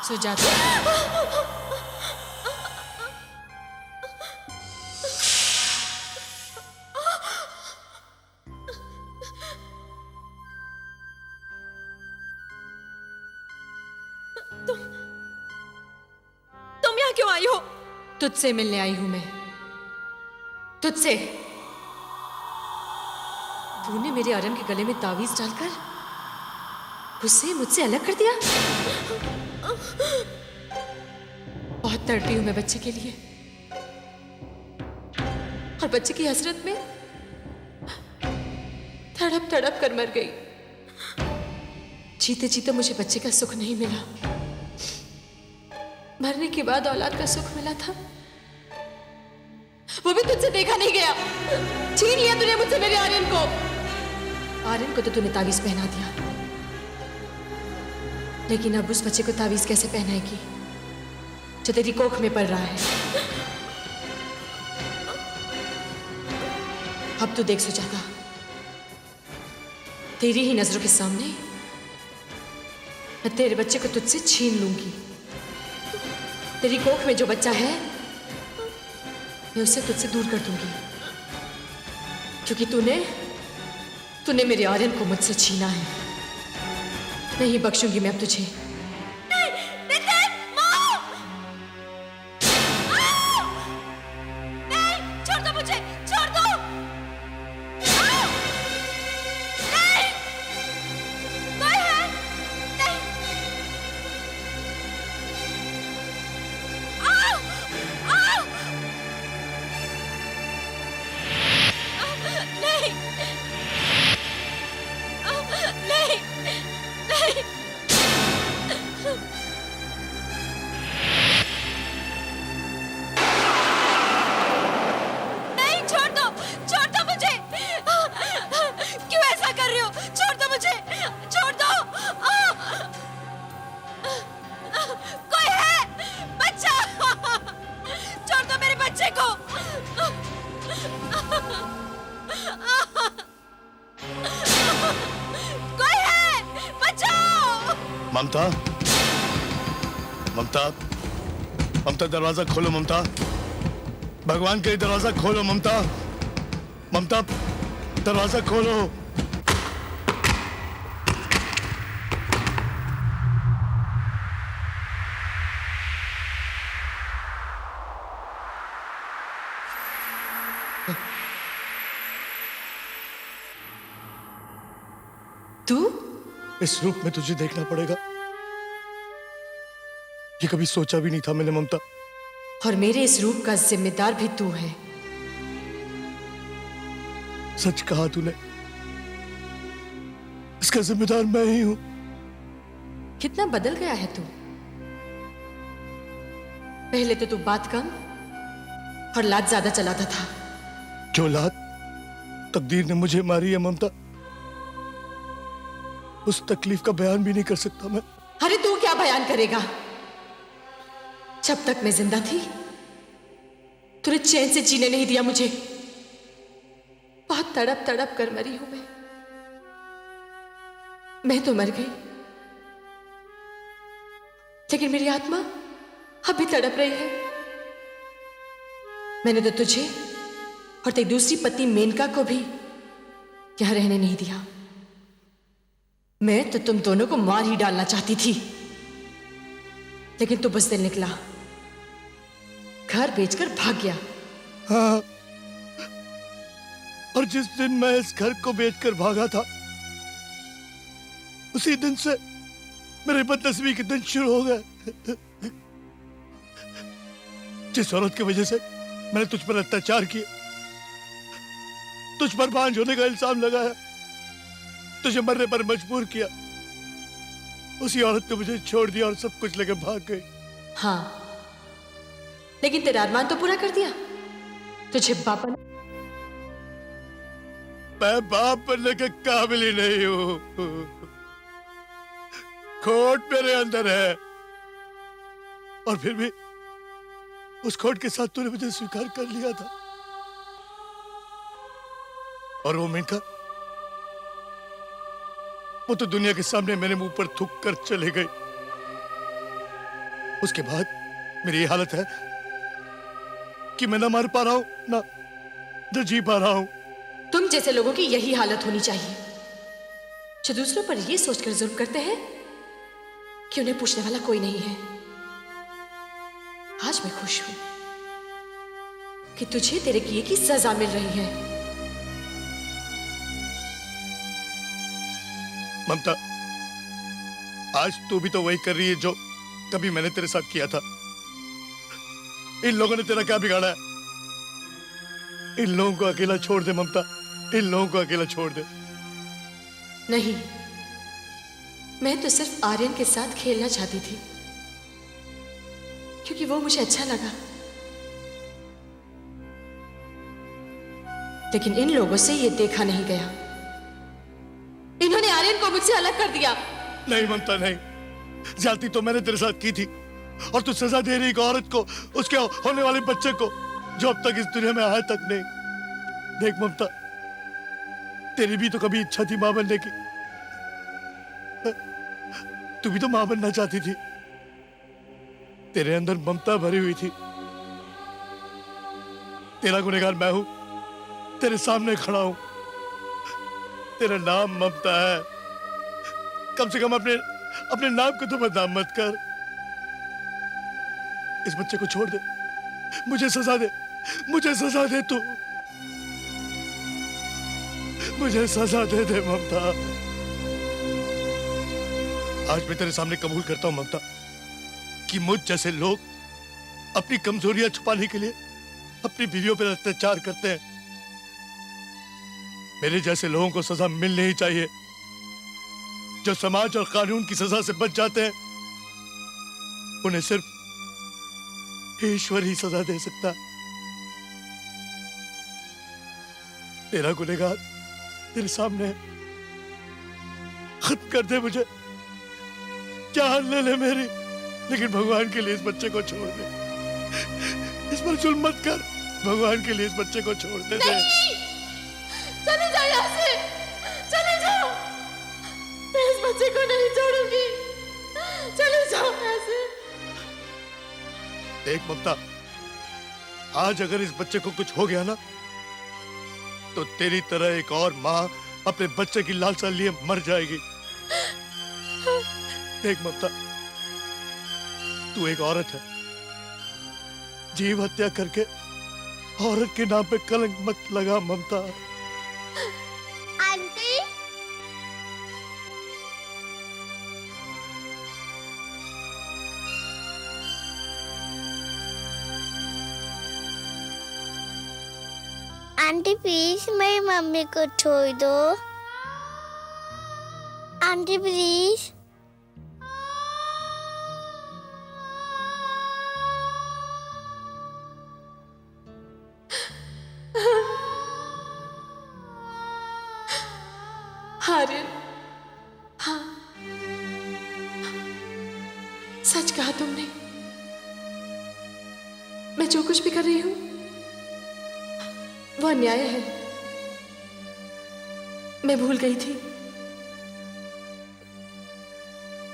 सुजाता, तुम यहाँ क्यों आई हो? तुझसे मिलने आई हूं मैं, तुझसे। तूने मेरे आर्यन के गले में तावीज डालकर उसे मुझसे अलग कर दिया। बहुत तड़पी हूं मैं बच्चे के लिए, और बच्चे की हसरत में तड़प तड़प कर मर गई। जीते जीते मुझे बच्चे का सुख नहीं मिला, मरने के बाद औलाद का सुख मिला था, वो भी तुझसे देखा नहीं गया। छीन लिया तूने मुझसे मेरे आर्यन को। आर्यन को तो तूने तावीज पहना दिया, लेकिन अब उस बच्चे को तावीज कैसे पहनाएगी जो तेरी कोख में पड़ रहा है? अब तू देख सुजाता, तेरी ही नजरों के सामने मैं तेरे बच्चे को तुझसे छीन लूंगी। तेरी कोख में जो बच्चा है मैं उसे तुझसे दूर कर दूंगी, क्योंकि तूने मेरे आर्यन को मुझसे छीना है। नहीं बख्शूंगी मैं अब तुझे। छोड़ दो मुझे, छोड़ दो। नहीं, कोई है? नहीं। नहीं, ममता, ममता, ममता दरवाजा खोलो ममता, भगवान के लिए दरवाजा खोलो ममता, ममता दरवाजा खोलो। तू? इस रूप में तुझे देखना पड़ेगा, ये कभी सोचा भी नहीं था मैंने ममता। और मेरे इस रूप का जिम्मेदार भी तू है। सच कहा तूने, इसका जिम्मेदार मैं ही हूं। कितना बदल गया है तू। पहले तो तू बात कम और लात ज्यादा चलाता था। जो लात तकदीर ने मुझे मारी है ममता, उस तकलीफ का बयान भी नहीं कर सकता मैं। अरे तू क्या बयान करेगा? जब तक मैं जिंदा थी तूने चैन से जीने नहीं दिया मुझे। बहुत तड़प तड़प कर मरी हूं मैं तो मर गई, लेकिन मेरी आत्मा अभी तड़प रही है। मैंने तो तुझे और तेरी दूसरी पत्नी मेनका को भी यहां रहने नहीं दिया। मैं तो तुम दोनों को मार ही डालना चाहती थी, लेकिन तू बुज़दिल निकला, घर बेचकर भाग गया। हाँ, और जिस दिन मैं इस घर को बेचकर भागा था, उसी दिन से मेरे बदनसीबी के दिन शुरू हो गए। जिस औरत की वजह से मैंने तुझ पर अत्याचार किए, तुझ पर बांझ होने का इल्जाम लगाया, तुझे मरने पर मजबूर किया, उसी औरत ने मुझे छोड़ दिया और सब कुछ लेकर भाग गई। हाँ, लेकिन तेरा अरमान तो पूरा कर दिया। तुझे बाप मैं बाप बनने के काबिल ही नहीं हूं। खोट मेरे अंदर है, और फिर भी उस खोट के साथ तूने मुझे स्वीकार कर लिया था। और वो मेनका, वो तो दुनिया के सामने मेरे मुंह पर थूक कर चले गई। उसके बाद मेरी ये हालत है कि मैं ना मर पा रहा हूं, ना जी पा रहा हूं। तुम जैसे लोगों की यही हालत होनी चाहिए, जो दूसरों पर यह सोचकर जुल्म करते हैं कि उन्हें पूछने वाला कोई नहीं है। आज मैं खुश हूं कि तुझे तेरे किए की सजा मिल रही है। ममता, आज तू भी तो वही कर रही है जो कभी मैंने तेरे साथ किया था। इन लोगों ने तेरा क्या बिगाड़ा है? इन लोगों को अकेला छोड़ दे ममता, इन लोगों को अकेला छोड़ दे। नहीं, मैं तो सिर्फ आर्यन के साथ खेलना चाहती थी, क्योंकि वो मुझे अच्छा लगा। लेकिन इन लोगों से ये देखा नहीं गया, इन्होंने आर्यन को मुझसे अलग कर दिया। नहीं ममता, नहीं, ज्यादती तो मैंने तेरे साथ की थी, और तू सजा दे रही एक औरत को, उसके होने वाले बच्चे को, जो अब तक इस दुनिया में आया तक नहीं। देख ममता, तेरी भी तो कभी इच्छा थी मां बनने की। तू भी तो मां बनना चाहती थी, तेरे अंदर ममता भरी हुई थी। तेरा गुनहगार मैं हूं, तेरे सामने खड़ा हूं। तेरा नाम ममता है, कम से कम अपने नाम को तो बदनाम मत कर। इस बच्चे को छोड़ दे, मुझे सजा दे, मुझे सजा दे, तू मुझे सजा दे दे ममता। आज मैं तेरे सामने कबूल करता हूं ममता कि मुझ जैसे लोग अपनी कमजोरियां छुपाने के लिए अपनी बीवियों पर अत्याचार करते हैं। मेरे जैसे लोगों को सजा मिलनी ही चाहिए। जो समाज और कानून की सजा से बच जाते हैं, उन्हें सिर्फ ईश्वर ही सजा दे सकता है। तेरा गुनहगार तेरे सामने है, खत्म कर दे मुझे, जान ले ले मेरी, लेकिन भगवान के लिए इस बच्चे को छोड़ दे। इस पर जुल्म मत कर, भगवान के लिए इस बच्चे को छोड़ दे। चले जाओ यहाँ से, चले जाओ। मैं इस बच्चे को नहीं छोड़ूंगी, देख ममता, आज अगर इस बच्चे को कुछ हो गया ना, तो तेरी तरह एक और माँ अपने बच्चे की लालसा लिए मर जाएगी। देख ममता, तू एक औरत है, जीव हत्या करके औरत के नाम पे कलंक मत लगा ममता। आंटी, आंटी प्लीज मेरी मम्मी को छोड़ दो। Aunty please. आर्यन, हाँ, सच कहा तुमने। मैं जो कुछ भी कर रही हूं वो अन्याय है। मैं भूल गई थी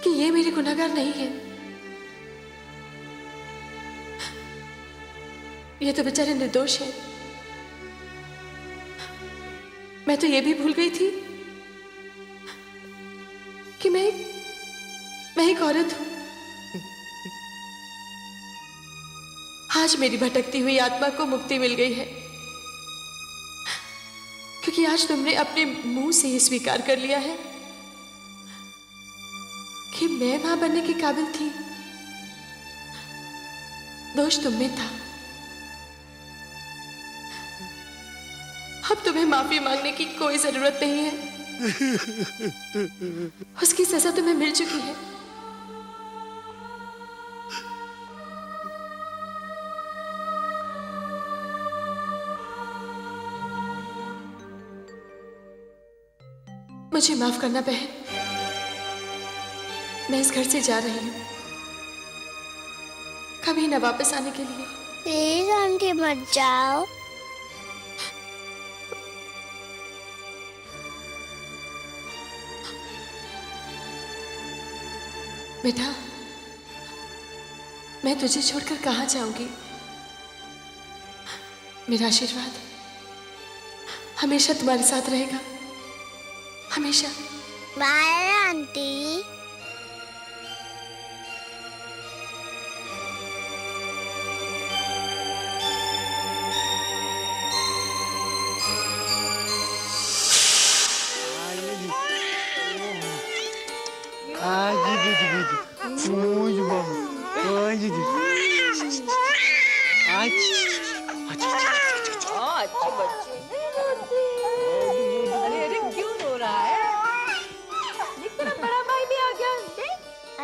कि ये मेरे गुनहगार नहीं है। ये तो बेचारे निर्दोष है। मैं तो ये भी भूल गई थी कि मैं एक औरत हूं। आज मेरी भटकती हुई आत्मा को मुक्ति मिल गई है, क्योंकि आज तुमने अपने मुंह से ही स्वीकार कर लिया है कि मैं मां बनने के काबिल थी। दोष तुम में था। अब तुम्हें माफी मांगने की कोई जरूरत नहीं है। उसकी सजा तुम्हें मिल चुकी है। मुझे माफ करना बहन। मैं इस घर से जा रही हूं, कभी न वापस आने के लिए। प्लीज आंटी मत जाओ। बेटा, मैं तुझे छोड़कर कहां जाऊंगी। मेरा आशीर्वाद हमेशा तुम्हारे साथ रहेगा, हमेशा। Bye aunty. अरे क्यों रो रहा है? तेरा बड़ा भाई भी आ गया।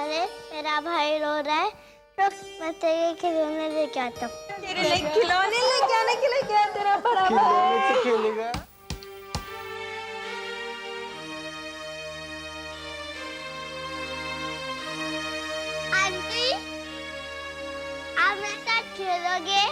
अरे मेरा भाई रो रहा है, रुक मैं तेरे खिलौने लेके आता हूँ। तेरे लिए खिलौने लेके आने के लिए क्या तेरा बड़ा भाई खेलेगा? आंटी, आप मेरे साथ खेलोगे?